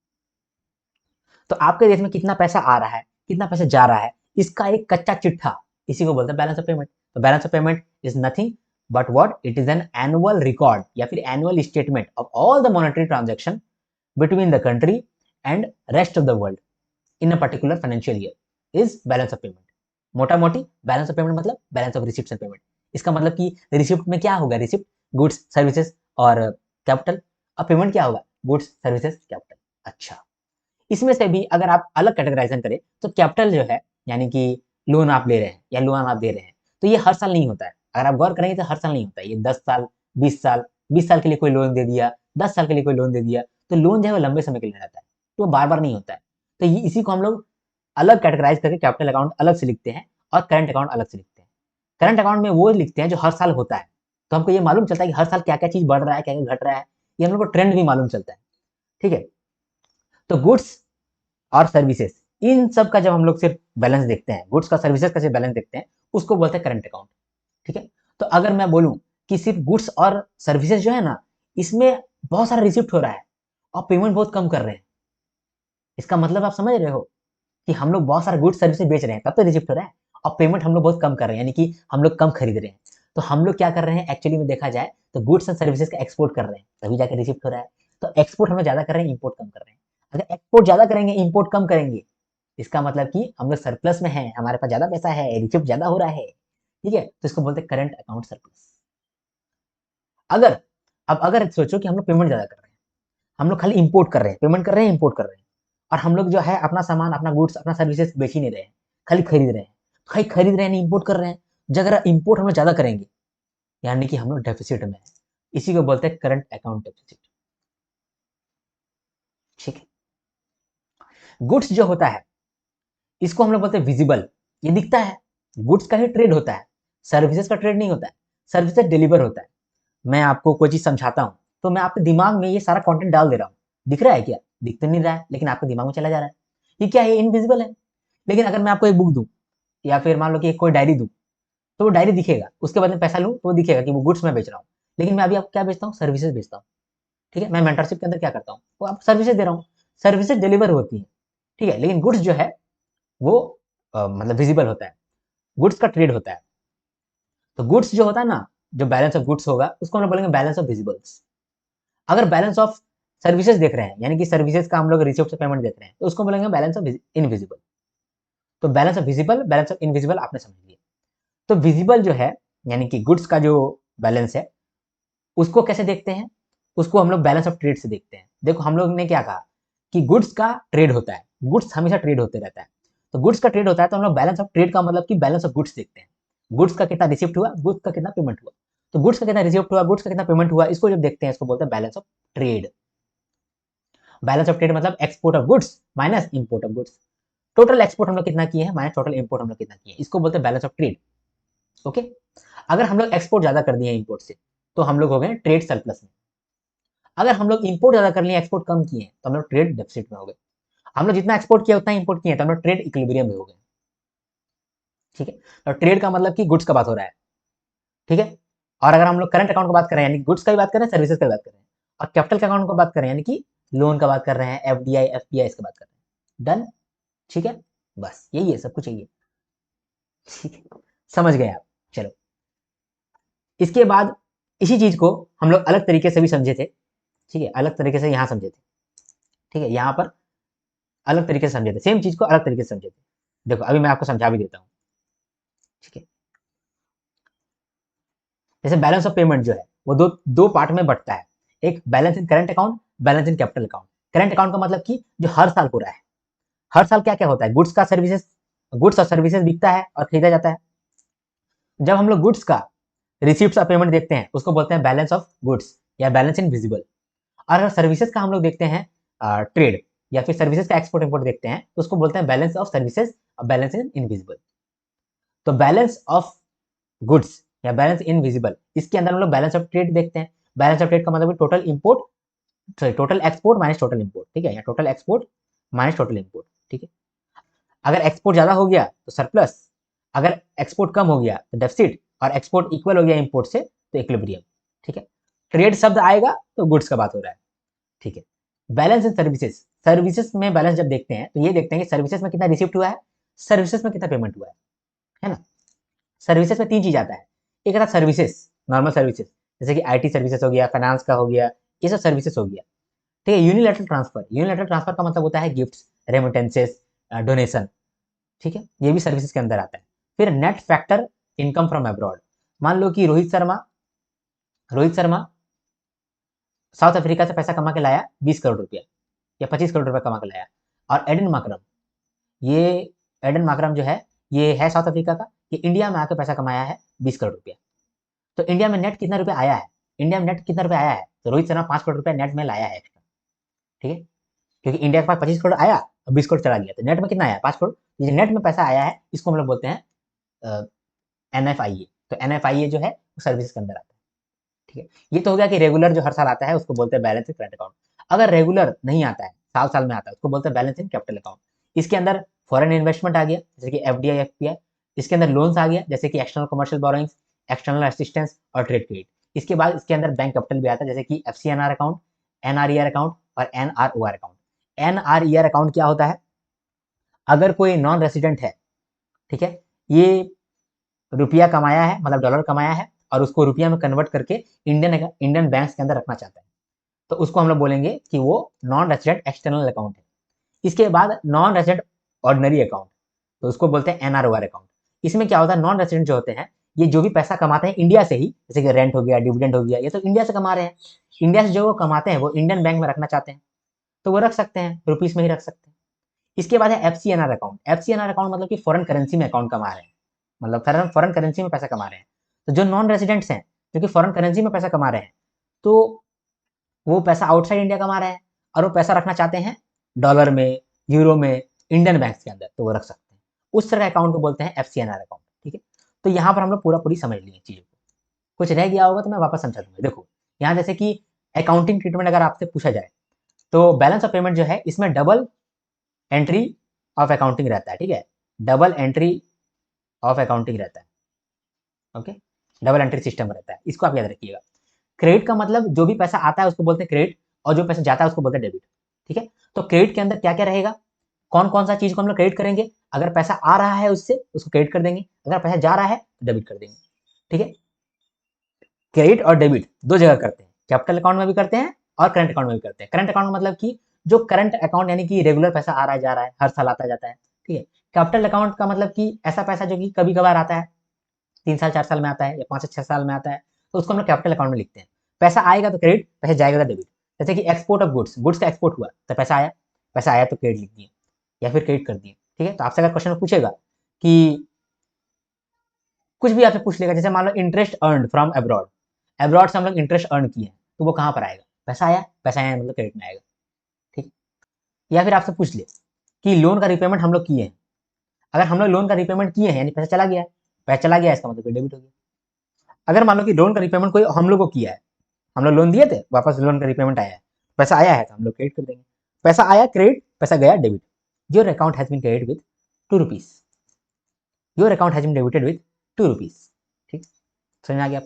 Speaker 1: तो आपके देश में कितना पैसा आ रहा है, कितना पैसा जा रहा है, इसका एक कच्चा चिट्ठा, इसी को बोलते हैं बैलेंस ऑफ पेमेंट। तो balance of payment is nothing but what, it is an annual record या फिर annual statement of all the monetary transaction between the country and rest of the world in a particular financial year is balance of payment. मोटा मोटी balance of payment मतलब balance of receipt and payment. इसका मतलब कि receipt में क्या होगा, receipt goods services और कैपिटल, और पेमेंट क्या होगा, गुड्स सर्विसेज कैपिटल। अच्छा, इसमें से भी अगर आप अलग कैटेगराइजेशन करें तो कैपिटल जो है यानी कि लोन आप ले रहे हैं या लोन आप दे रहे हैं, तो ये हर साल नहीं होता है। अगर आप गौर करेंगे तो हर साल नहीं होता है, ये 10 साल 20 साल 20 साल के लिए कोई लोन दे दिया, 10 साल के लिए कोई लोन दे दिया, तो लोन जो है वो लंबे समय के लिए रहता है, तो वो बार बार नहीं होता है। तो ये इसी को हम लोग अलग कैटेगराइज करके कैपिटल अकाउंट अलग से लिखते हैं और करंट अकाउंट अलग से लिखते हैं। करंट अकाउंट में वो लिखते हैं जो हर साल होता है, तो हमको ये मालूम चलता है कि हर साल क्या क्या चीज बढ़ रहा है, क्या क्या घट रहा है, ये हम लोग को ट्रेंड भी मालूम चलता है। ठीक है, तो गुड्स और सर्विसेज, इन सब का जब हम लोग सिर्फ बैलेंस देखते हैं, गुड्स का सर्विसेज का सिर्फ बैलेंस देखते हैं, उसको बोलते हैं करंट अकाउंट। ठीक है, तो अगर मैं बोलूं कि सिर्फ गुड्स और सर्विसेज जो है ना, इसमें बहुत सारा रिसिप्ट हो रहा है और पेमेंट बहुत कम कर रहे हैं, इसका मतलब आप समझ रहे हो कि हम लोग बहुत सारा गुड्स सर्विसेज बेच रहे हैं तब तो रिसिप्ट हो रहा है, और पेमेंट हम लोग बहुत कम कर रहे हैं, यानी कि हम लोग कम खरीद रहे हैं। तो हम लोग क्या कर रहे हैं एक्चुअली में देखा जाए तो गुड्स एंड सर्विसेज का एक्सपोर्ट कर रहे हैं, तभी जाकर रिसिप्ट हो रहा है। तो एक्सपोर्ट हम लोग ज्यादा कर रहे हैं, इंपोर्ट कम कर रहे हैं। अगर एक्सपोर्ट ज्यादा करेंगे, इंपोर्ट कम करेंगे, इसका मतलब कि हम लोग सरप्लस में हैं, हमारे पास ज्यादा पैसा है, रिसिप्ट ज्यादा हो रहा है। ठीक है, तो इसको बोलते हैं करंट अकाउंट सरप्लस। अगर अब अगर सोचो कि हम लोग पेमेंट ज्यादा कर रहे हैं, हम लोग खाली इंपोर्ट कर रहे हैं, पेमेंट कर रहे हैं, इंपोर्ट कर रहे हैं, और हम लोग जो है अपना सामान, अपना गुड्स, अपना सर्विसेज बेच ही नहीं रहे हैं, खाली खरीद रहे हैं, खाली खरीद रहे हैं, इंपोर्ट कर रहे हैं। जब अगर इंपोर्ट हम लोग ज्यादा करेंगे यानी कि हम लोग डेफिसिट में है, इसी को बोलते हैं करंट अकाउंट डेफिसिट। ठीक है, गुड्स जो होता है इसको हम लोग बोलते हैं विजिबल, ये दिखता है, गुड्स का ही ट्रेड होता है, सर्विसेज का ट्रेड नहीं होता है, सर्विसेज डिलीवर होता है। मैं आपको कोई चीज समझाता हूँ तो मैं आपके दिमाग में ये सारा कंटेंट डाल दे रहा हूँ, दिख रहा है क्या, दिख तो नहीं रहा है, लेकिन आपके दिमाग में चला जा रहा है। ये क्या है, इनविजिबल है। लेकिन अगर मैं आपको एक बुक दूं या फिर मान लो कि कोई डायरी दूं, तो वो डायरी दिखेगा, उसके बदले पैसा लूं तो वो दिखेगा कि वो गुड्स मैं बेच रहा हूँ, लेकिन मैं अभी आपको क्या बेचता हूँ, सर्विसेज बेचता हूँ। ठीक है, मैं मेंटरशिप के अंदर क्या करता हूँ, वो आप सर्विसेज दे रहा हूँ, सर्विसेज डिलीवर होती है। ठीक है, लेकिन गुड्स जो है वो मतलब विजिबल होता है, गुड्स का ट्रेड होता है। तो गुड्स जो होता है ना, जो बैलेंस ऑफ गुड्स होगा उसको हम लोग बोलेंगे बैलेंस ऑफ विजिबल्स। अगर बैलेंस ऑफ सर्विसेज देख रहे हैं यानी कि सर्विसेज का हम लोग रिसिप्ट से पेमेंट देख रहे हैं, तो उसको बोलेंगे बैलेंस ऑफ इनविजिबल। तो balance of visible, balance of invisible आपने समझ लिया। तो विजिबल जो है यानी कि गुड्स का जो बैलेंस है, उसको कैसे देखते हैं, उसको हम लोग बैलेंस ऑफ ट्रेड से देखते हैं। देखो हम लोग ने क्या कहा कि गुड्स का ट्रेड होता है, गुड्स हमेशा ट्रेड होते रहता है, तो गुड्स का ट्रेड होता है तो हम लोग बैलेंस ऑफ ट्रेड का मतलब कि बैलेंस ऑफ गुड्स देखते हैं, गुड्स का कितना रिसिप्ट हुआ, गुड्स का कितना पेमेंट हुआ। तो गुड्स का कितना रिसिप्ट हुआ, गुड्स का कितना पेमेंट हुआ, इसको जब देखते हैं इसको बोलते हैं balance of trade. Balance of trade मतलब export of goods minus import of goods. Total export हम लोग कितना किए हैं माइनस टोटल इंपोर्ट हम लोग कितना किए हैं, इसको बोलते हैं बैलेंस ऑफ ट्रेड। ओके, अगर हम लोग एक्सपोर्ट ज्यादा कर दिए इंपोर्ट से तो हम लोग हो गए ट्रेड सरप्लस में। अगर हम लोग इंपोर्ट ज्यादा कर लिए, एक्सपोर्ट कम किए तो हम लोग ट्रेड डेफिसिट में हो गए। हम लोग जितना एक्सपोर्ट किया उतना इंपोर्ट किए तो हम लोग ट्रेड इक्विलिब्रियम में हो गए। ठीक है, तो ट्रेड का मतलब कि गुड्स का बात हो रहा है। ठीक है, और अगर हम लोग करंट अकाउंट की बात करें यानी गुड्स का भी बात करें, सर्विसेज का भी बात करें, और कैपिटल का अकाउंट की बात करें यानी कि लोन का बात कर रहे हैं, एफडीआई एफपीआई इसका बात कर रहे हैं। डन, ठीक है, बस यही है, सब कुछ यही है। ठीक है, समझ गए आप। चलो, इसके बाद इसी चीज को हम लोग अलग तरीके से भी समझे थे। ठीक है, अलग तरीके से यहाँ समझे थे। ठीक है, यहाँ पर अलग तरीके से समझे थे, सेम चीज को अलग तरीके से समझे थे। देखो अभी मैं आपको समझा भी देता हूँ। ठीक है, जैसे बैलेंस ऑफ पेमेंट जो है वो दो दो पार्ट में बंटता है, एक balance in current account, balance in capital account. Current account का मतलब कि जो हर साल हो रहा है, हर साल क्या क्या होता है, गुड्स का सर्विसेज, गुड्स और सर्विसेज बिकता है और खरीदा जाता है। जब हम लोग गुड्स का रिसिप्ट और पेमेंट देखते हैं उसको बोलते हैं बैलेंस ऑफ गुड्स या बैलेंस इन विजिबल। और अगर सर्विसेज का हम लोग देखते हैं ट्रेड या फिर सर्विसेज का एक्सपोर्ट इंपोर्ट देखते हैं तो उसको बोलते हैं बैलेंस ऑफ सर्विसेज और बैलेंस इन इनविजिबल। तो बैलेंस ऑफ गुड्स या बैलेंस इनविजिबल, इसके अंदर हम लोग बैलेंस ऑफ ट्रेड देखते हैं। बैलेंस ऑफ ट्रेड का मतलब total import, sorry total export minus total import. ठीक है, या total export minus total import. ठीक है। अगर एक्सपोर्ट ज़्यादा हो गया तो सरप्लस, अगर एक्सपोर्ट कम हो गया तो डेफिसिट, और एक्सपोर्ट इक्वल हो गया इंपोर्ट से तो इक्विलिब्रियम। ठीक है। ट्रेड शब्द आएगा तो गुड्स का बात हो रहा है। ठीक है। बैलेंस इन सर्विसेज, सर्विसेज में बैलेंस जब देखते हैं तो ये देखते हैं कि सर्विसेज में कितना रिसिप्ट हुआ है, सर्विसेज में कितना पेमेंट हुआ है ना। सर्विसेज में तीन चीज आता है, एक आता है सर्विसेज, नॉर्मल सर्विसेज, जैसे कि आईटी सर्विसेज हो गया, फाइनेंस का हो गया, ये सब सर्विसेज हो गया। ठीक है। यूनिलैटरल ट्रांसफर, यूनिलैटरल ट्रांसफर का मतलब होता है गिफ्ट्स, रेमिटेंसेस, डोनेशन। ठीक है, ये भी सर्विसेज के अंदर आता है। फिर net factor income from abroad, मान लो कि रोहित शर्मा साउथ अफ्रीका से पैसा कमा के लाया 20 करोड़ रुपया या 25 करोड़ रुपया कमा के लाया, और एडन माकरम, ये एडन माकरम जो है ये है साउथ अफ्रीका का, ये इंडिया में आकर पैसा कमाया है 20 करोड़ रुपया। तो इंडिया में नेट कितना रुपया आया है, इंडिया में नेट कितना रुपया आया है, तो रोहित शर्मा 5 करोड़ रुपया नेट में लाया है एक्स्ट्रा। ठीक है, क्योंकि इंडिया के पास 25 करोड़ आया और 20 करोड़ चला गया, तो नेट में कितना आया, 5 करोड़। ये नेट में पैसा आया है, इसको हम लोग बोलते हैं NFIA। तो NFIA जो है वो सर्विस के अंदर आता है। ठीक है, ये तो हो गया कि रेगुलर जो हर साल आता है उसको बोलते हैं बैलेंस इन करंट अकाउंट। अगर रेगुलर नहीं आता है, साल साल में आता है, उसको बोलते हैं बैलेंस इन कैपिटल अकाउंट। इसके अंदर फॉरेन इन्वेस्टमेंट आ गया जैसे कि FDI FPI, इसके अंदर लोन्स आ गया जैसे कि external commercial borrowings, external assistance और ट्रेड क्रेडिट। इसके बाद इसके अंदर बैंक कैपिटल भी आता है जैसे कि FCNR अकाउंट, NRER अकाउंट और NROR अकाउंट। NRER अकाउंट क्या होता है, अगर कोई नॉन रेसिडेंट है, ठीक है, ये रुपया कमाया है, मतलब डॉलर कमाया है, और उसको रुपया में कन्वर्ट करके इंडियन बैंक्स के अंदर रखना चाहता है, तो उसको हम लोग बोलेंगे कि वो नॉन रेसिडेंट एक्सटर्नल अकाउंट है। इसके बाद नॉन रेसिडेंट ऑर्डिनरी अकाउंट, तो उसको बोलते हैं NROR अकाउंट। इसमें क्या होता है, नॉन रेसिडेंट जो होते हैं ये जो भी पैसा कमाते हैं इंडिया से ही, जैसे कि रेंट हो गया, डिविडेंड हो गया, ये तो इंडिया से कमा रहे हैं, इंडिया से जो वो कमाते हैं वो इंडियन बैंक में रखना चाहते हैं, तो वो रख सकते हैं, रुपीज में ही रख सकते हैं। इसके बाद है FCNR अकाउंट। FCNR अकाउंट मतलब कि फॉरेन करेंसी में अकाउंट कमा रहे हैं, मतलब फॉरेन करेंसी में पैसा कमा रहे हैं। तो जो नॉन रेजिडेंट्स हैं जो कि फॉरेन करेंसी में पैसा कमा रहे हैं, तो वो पैसा आउटसाइड इंडिया कमा रहे हैं और वो पैसा रखना चाहते हैं डॉलर में, यूरो में, इंडियन बैंक के अंदर, तो वो रख सकते हैं। उस तरह अकाउंट को बोलते हैं FCNR अकाउंट। ठीक है, तो यहाँ पर हम लोग पूरा पूरी समझ लिए चीज़ों को, कुछ रह गया होगा तो मैं वापस समझा दूंगा। देखो यहाँ जैसे कि अकाउंटिंग ट्रीटमेंट अगर आपसे पूछा जाए तो बैलेंस ऑफ पेमेंट जो है इसमें डबल एंट्री ऑफ अकाउंटिंग रहता है। ठीक है, डबल एंट्री ऑफ अकाउंटिंग रहता है। ओके, डबल एंट्री सिस्टम रहता है, इसको आप याद रखिएगा। क्रेडिट का मतलब जो भी पैसा आता है उसको बोलते हैं क्रेडिट, और जो पैसा जाता है उसको बोलते हैं डेबिट। ठीक है, तो क्रेडिट के अंदर क्या क्या रहेगा, कौन कौन सा चीज को हम लोग क्रेडिट करेंगे, अगर पैसा आ रहा है उससे उसको क्रेडिट कर देंगे, अगर पैसा जा रहा है तो डेबिट कर देंगे। ठीक है, क्रेडिट और डेबिट दो जगह करते हैं, कैपिटल अकाउंट में भी करते हैं और करंट अकाउंट में भी करते हैं। करंट अकाउंट मतलब कि जो करंट अकाउंट यानी कि रेगुलर पैसा आ रहा है जा रहा है, हर साल आता जाता है। ठीक है, कैपिटल अकाउंट का मतलब कि ऐसा पैसा जो कि कभी कभार आता है, 3 साल 4 साल में आता है या 5 से 6 साल में आता है, तो उसको हम लोग कैपिटल अकाउंट में लिखते हैं। पैसा आएगा तो क्रेडिट, पैसा जाएगा तो डेबिट। जैसे कि एक्सपोर्ट ऑफ गुड्स, गुड्स का एक्सपोर्ट हुआ तो पैसा आया, पैसा आया तो क्रेडिट लिख दिए या फिर क्रेडिट कर दिए। ठीक है, तो आपसे अगर क्वेश्चन में पूछेगा कि कुछ भी आपसे पूछ लेगा, जैसे मान लो interest earn from abroad, abroad से हम लोग इंटरेस्ट अर्न किए हैं, तो वो कहाँ पर आएगा, पैसा आया, पैसा आया मतलब क्रेडिट में आएगा। ठीक, या फिर आपसे पूछ ले कि लोन का रिपेमेंट हम लोग किए हैं, अगर हम लोग लोन का रिपेमेंट किए हैं यानी पैसा चला गया है, पैसा चला गया इसका मतलब डेबिट हो गया। अगर मान लो कि लोन का रिपेमेंट कोई हम लोग को किया है, हम लोग लोन दिए थे, वापस लोन का रिपेमेंट आया है, पैसा आया है तो हम लोग क्रेडिट कर देंगे, पैसा आया क्रेडिट, पैसा गया debit. Your account has been credit with 2 rupees, your account has been debited with 2 rupees. ठीक, समझ में आ गया।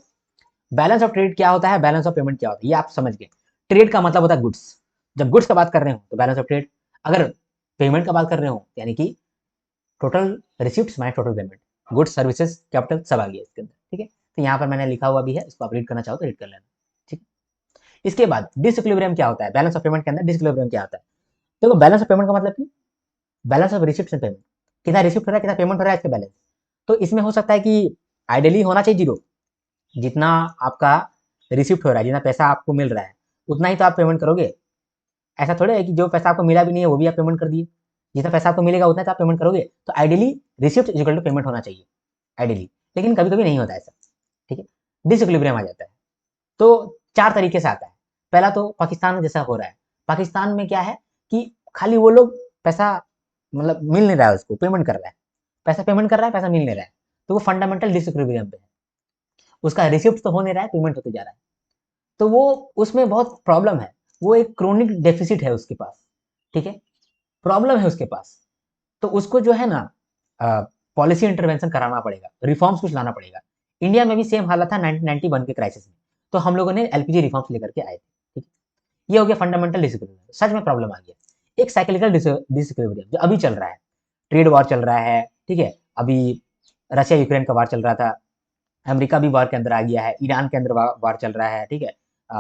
Speaker 1: बैलेंस ऑफ ट्रेड क्या होता है, बैलेंस ऑफ पेमेंट क्या होता है, ये आप समझ गए। ट्रेड का मतलब होता है गुड्स, जब गुड्स का बात कर रहे हो तो बैलेंस ऑफ ट्रेड, अगर पेमेंट का बात कर रहे हो यानी कि total receipt minus total payment, goods services capital सब आ गया इसके अंदर। ठीक है, तो यहाँ पर मैंने लिखा हुआ भी है, इसको आप रीड करना चाहो तो रीड कर लेना। ठीक, इसके बाद डिसइक्विलिब्रियम क्या होता है, बैलेंस ऑफ पेमेंट के अंदर डिसइक्विलिब्रियम क्या होता है। देखो बैलेंस ऑफ पेमेंट का मतलब कि balance of receipt and payment, कितना रिसिप्ट हो रहा है कितना पेमेंट हो रहा है इसका बैलेंस। तो इसमें हो सकता है कि आइडियली होना चाहिए जीरो, जितना आपका रिसिप्ट हो रहा है, जितना पैसा आपको मिल रहा है उतना ही तो आप पेमेंट करोगे। ऐसा थोड़ा है कि जो पैसा आपको मिला भी नहीं है वो भी आप पेमेंट कर दिए, जितना पैसा आपको मिलेगा उतना तो आप पेमेंट करोगे। तो ideally receipt equal to payment होना चाहिए आइडियली, लेकिन कभी कभी नहीं होता ऐसा। ठीक है, डिसइक्विलिब्रियम आ जाता है। तो 4 तरीके से आता है। पहला तो पाकिस्तान जैसा हो रहा है, पाकिस्तान में क्या है कि खाली वो लोग पैसा मतलब मिल नहीं रहा है उसको, पेमेंट कर रहा है, पैसा पेमेंट कर रहा है, पैसा मिल नहीं रहा है, तो वो फंडामेंटल डिसइक्विलिब्रियम पे है। उसका रिसिप्ट तो हो नहीं रहा है, पेमेंट होते जा रहा है, तो वो उसमें बहुत प्रॉब्लम है, वो एक क्रोनिक डेफिसिट है उसके पास। ठीक है, प्रॉब्लम है उसके पास, तो उसको जो है ना पॉलिसी इंटरवेंशन कराना पड़ेगा, रिफॉर्म्स कुछ लाना पड़ेगा। इंडिया में भी सेम हालत था 1991 के क्राइसिस में, तो हम लोगों ने एलपीजी रिफॉर्म्स लेकर के आए थे। ठीक है? ये हो गया फंडामेंटल डिसइक्विलिब्रियम, सच में प्रॉब्लम आ गया। एक साइक्लिकल डिसइक्विलिब्रियम जो अभी चल रहा है, ट्रेड वॉर चल रहा है, ठीक है, अभी रशिया यूक्रेन का वार चल रहा था, अमेरिका भी वार के अंदर आ गया है, ईरान के अंदर वार चल रहा है, ठीक है,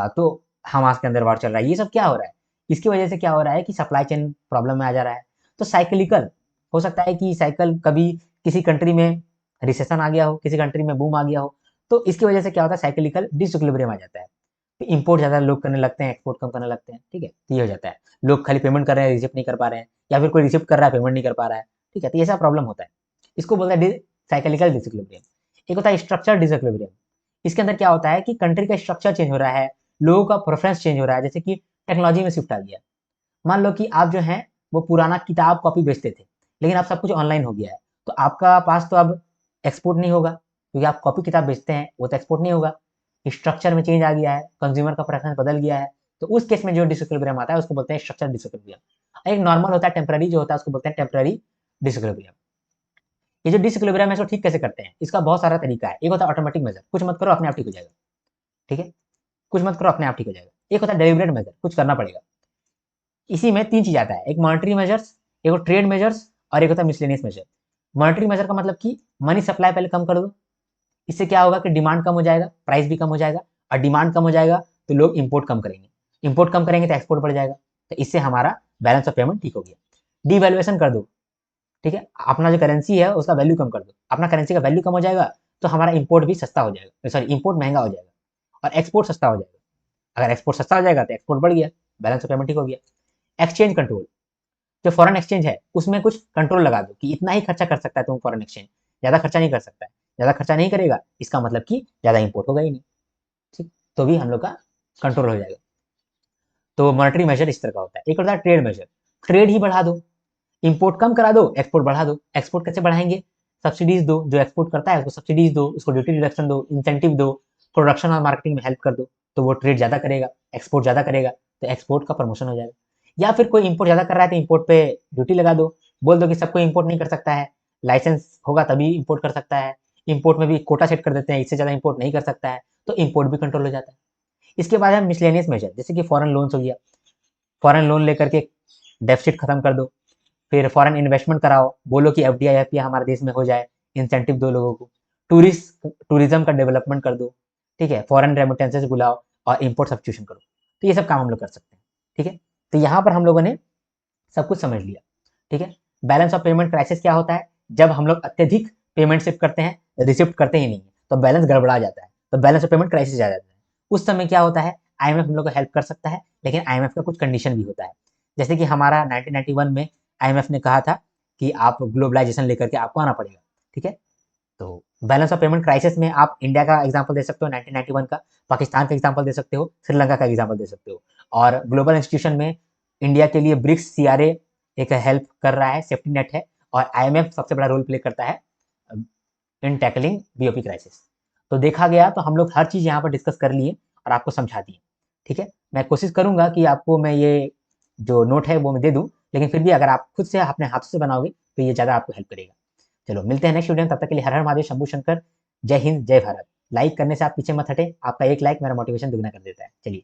Speaker 1: तो हमास के अंदर वार चल रहा है। ये सब क्या हो रहा है, इसकी वजह से क्या हो रहा है कि सप्लाई चेन प्रॉब्लम में आ जा रहा है। तो साइक्लिकल हो सकता है कि साइकिल कभी किसी कंट्री में रिसेशन आ गया हो, किसी कंट्री में बूम आ गया हो, तो इसकी वजह से क्या होता है, साइक्लिकल डिसइक्विलिब्रियम आ जाता है। तो इंपोर्ट ज़्यादा लोग करने लगते हैं, एक्सपोर्ट कम करने लगते हैं, ठीक है, तो ये हो जाता है। लोग खाली पेमेंट कर रहे हैं, रिसिप्ट नहीं कर पा रहे हैं, या फिर कोई रिसिप्ट कर रहा है, पेमेंट नहीं कर पा रहा है, ठीक है, तो ये सब प्रॉब्लम होता है। इसको बोलते हैं साइक्लिकल डिसइक्विलिब्रियम। एक होता है स्ट्रक्चर डिसइक्विलिब्रियम। इसके अंदर क्या होता है कि कंट्री का स्ट्रक्चर चेंज हो रहा है, लोगों का प्रेफरेंस चेंज हो रहा है, जैसे कि टेक्नोलॉजी में शिफ्ट आ गया। मान लो कि आप जो है वो पुराना किताब कॉपी बेचते थे, लेकिन अब सब कुछ ऑनलाइन हो गया है, तो आपका पास तो अब एक्सपोर्ट नहीं होगा, क्योंकि आप कॉपी किताब बेचते हैं, वो तो एक्सपोर्ट नहीं होगा। स्ट्रक्चर में चेंज आ गया है, कंज्यूमर का प्रेफरेंस बदल गया है, तो उस केस में जो डिसइक्विलिब्रियम आता है उसको बोलते हैं स्ट्रक्चर डिसइक्विलिब्रियम। एक नॉर्मल होता है, टेम्पररी जो होता है उसको बोलते हैं टेम्पररी डिसइक्विलिब्रियम। ये जो डिसइक्विलिब्रियम है इसको ठीक कैसे करते हैं, इसका बहुत सारा तरीका है। एक होता है ऑटोमेटिक मेजर, कुछ मत करो अपने आप ठीक हो जाएगा, ठीक है, कुछ मत करो अपने आप ठीक हो जाएगा। एक होता है डेलिब्रेट मेजर, कुछ करना पड़ेगा। इसी में तीन चीज आता है, एक मॉनिटरी मेजर्स, एक ट्रेड मेजर्स, और एक होता है मिसलेनियस मेजर। मॉनिटरी मेजर का मतलब कि मनी सप्लाई पहले कम कर दो, इससे क्या होगा कि डिमांड कम हो जाएगा, प्राइस भी कम हो जाएगा, और डिमांड कम हो जाएगा तो लोग इंपोर्ट कम करेंगे, इंपोर्ट कम करेंगे तो एक्सपोर्ट बढ़ जाएगा, तो इससे हमारा बैलेंस ऑफ पेमेंट ठीक हो गया। डिवैल्यूएशन कर दो, ठीक है, अपना जो करेंसी है उसका वैल्यू कम कर दो, अपना करेंसी का वैल्यू कम हो जाएगा तो हमारा इंपोर्ट भी सस्ता हो जाएगा, सॉरी इंपोर्ट महंगा हो जाएगा और एक्सपोर्ट सस्ता हो जाएगा। अगर एक्सपोर्ट सस्ता हो जाएगा तो एक्सपोर्ट बढ़ गया, बैलेंस ऑफ पेमेंट ठीक हो गया। एक्सचेंज कंट्रोल, जो फॉरेन एक्सचेंज है उसमें कुछ कंट्रोल लगा दो कि इतना ही खर्चा कर सकता है तुम फॉरेन एक्सचेंज, ज्यादा खर्चा नहीं कर सकता है। ज्यादा खर्चा नहीं करेगा इसका मतलब कि ज्यादा इंपोर्ट होगा ही नहीं, ठीक, तो भी हम लोग का कंट्रोल हो जाएगा। तो मॉनेटरी मेजर इस तरह का होता है। एक होता है ट्रेड मेजर, ट्रेड ही बढ़ा दो, इंपोर्ट कम करा दो, एक्सपोर्ट बढ़ा दो। एक्सपोर्ट कैसे बढ़ाएंगे, सब्सिडीज दो, जो एक्सपोर्ट करता है उसको सब्सिडीज दो, उसको ड्यूटी रिडक्शन दो, इंसेंटिव दो, प्रोडक्शन और मार्केटिंग में हेल्प कर दो, तो वो ट्रेड ज्यादा करेगा, एक्सपोर्ट ज्यादा करेगा, तो एक्सपोर्ट का प्रमोशन हो जाएगा। या फिर कोई इंपोर्ट ज्यादा कर रहा है तो इंपोर्ट पे ड्यूटी लगा दो, बोल दो कि सबको इंपोर्ट नहीं कर सकता है, लाइसेंस होगा तभी इंपोर्ट कर सकता है, इंपोर्ट में भी कोटा सेट कर देते हैं, इससे ज्यादा इंपोर्ट नहीं कर सकता है, तो इंपोर्ट भी कंट्रोल हो जाता है। इसके बाद है मिसलेनियस मेजर, जैसे कि फॉरेन लोन्स हो गया, फॉरेन लोन लेकर के डेफिसिट खत्म कर दो, फिर फॉरेन इन्वेस्टमेंट कराओ, बोलो कि एफडीआई एफपीआई हमारे देश में हो जाए, इंसेंटिव दो लोगों को, टूरिज्म का डेवलपमेंट कर दो, ठीक है, फॉरेन रेमिटेंसेस बुलाओ और इंपोर्ट सब्स्टिट्यूशन करो, तो ये सब काम हम लोग कर सकते हैं, ठीक है। तो यहाँ पर हम लोगों ने सब कुछ समझ लिया, ठीक है। बैलेंस ऑफ पेमेंट क्राइसिस क्या होता है, जब हम लोग अत्यधिक पेमेंट शिफ्ट करते हैं, रिसिप्ट करते ही नहीं है, तो बैलेंस गड़बड़ा जाता है, तो बैलेंस ऑफ पेमेंट क्राइसिस आ जाता है। उस समय क्या होता है, आईएमएफ हम लोग को हेल्प कर सकता है, लेकिन आईएमएफ का कुछ कंडीशन भी होता है। जैसे कि हमारा 1991 में आईएमएफ ने कहा था कि आप ग्लोबलाइजेशन लेकर के आपको आना पड़ेगा, ठीक है। तो बैलेंस ऑफ पेमेंट क्राइसिस में आप इंडिया का एग्जांपल दे सकते हो 1991 का, पाकिस्तान का एग्जांपल दे सकते हो, श्रीलंका का एग्जांपल दे सकते हो, और ग्लोबल इंस्टीट्यूशन में इंडिया के लिए ब्रिक्स सीआरए एक हेल्प कर रहा है, सेफ्टी नेट है, और आईएमएफ सबसे बड़ा रोल प्ले करता है इन टैकलिंग बीओपी क्राइसिस। तो देखा गया तो हम लोग हर चीज़ यहाँ पर डिस्कस कर लिए और आपको समझा दिए, ठीक है। मैं कोशिश करूंगा कि आपको मैं ये जो नोट है वो मैं दे दूं, लेकिन फिर भी अगर आप खुद से अपने हाथों से बनाओगे तो ये ज़्यादा आपको हेल्प करेगा। चलो मिलते हैं नेक्स्ट वीडियो में, तब तक के लिए हर हर महादेव, शंभू शंकर, जय हिंद जय भारत। लाइक करने से आप पीछे मत हटे, आपका एक लाइक मेरा मोटिवेशन दुगना कर देता है। चलिए।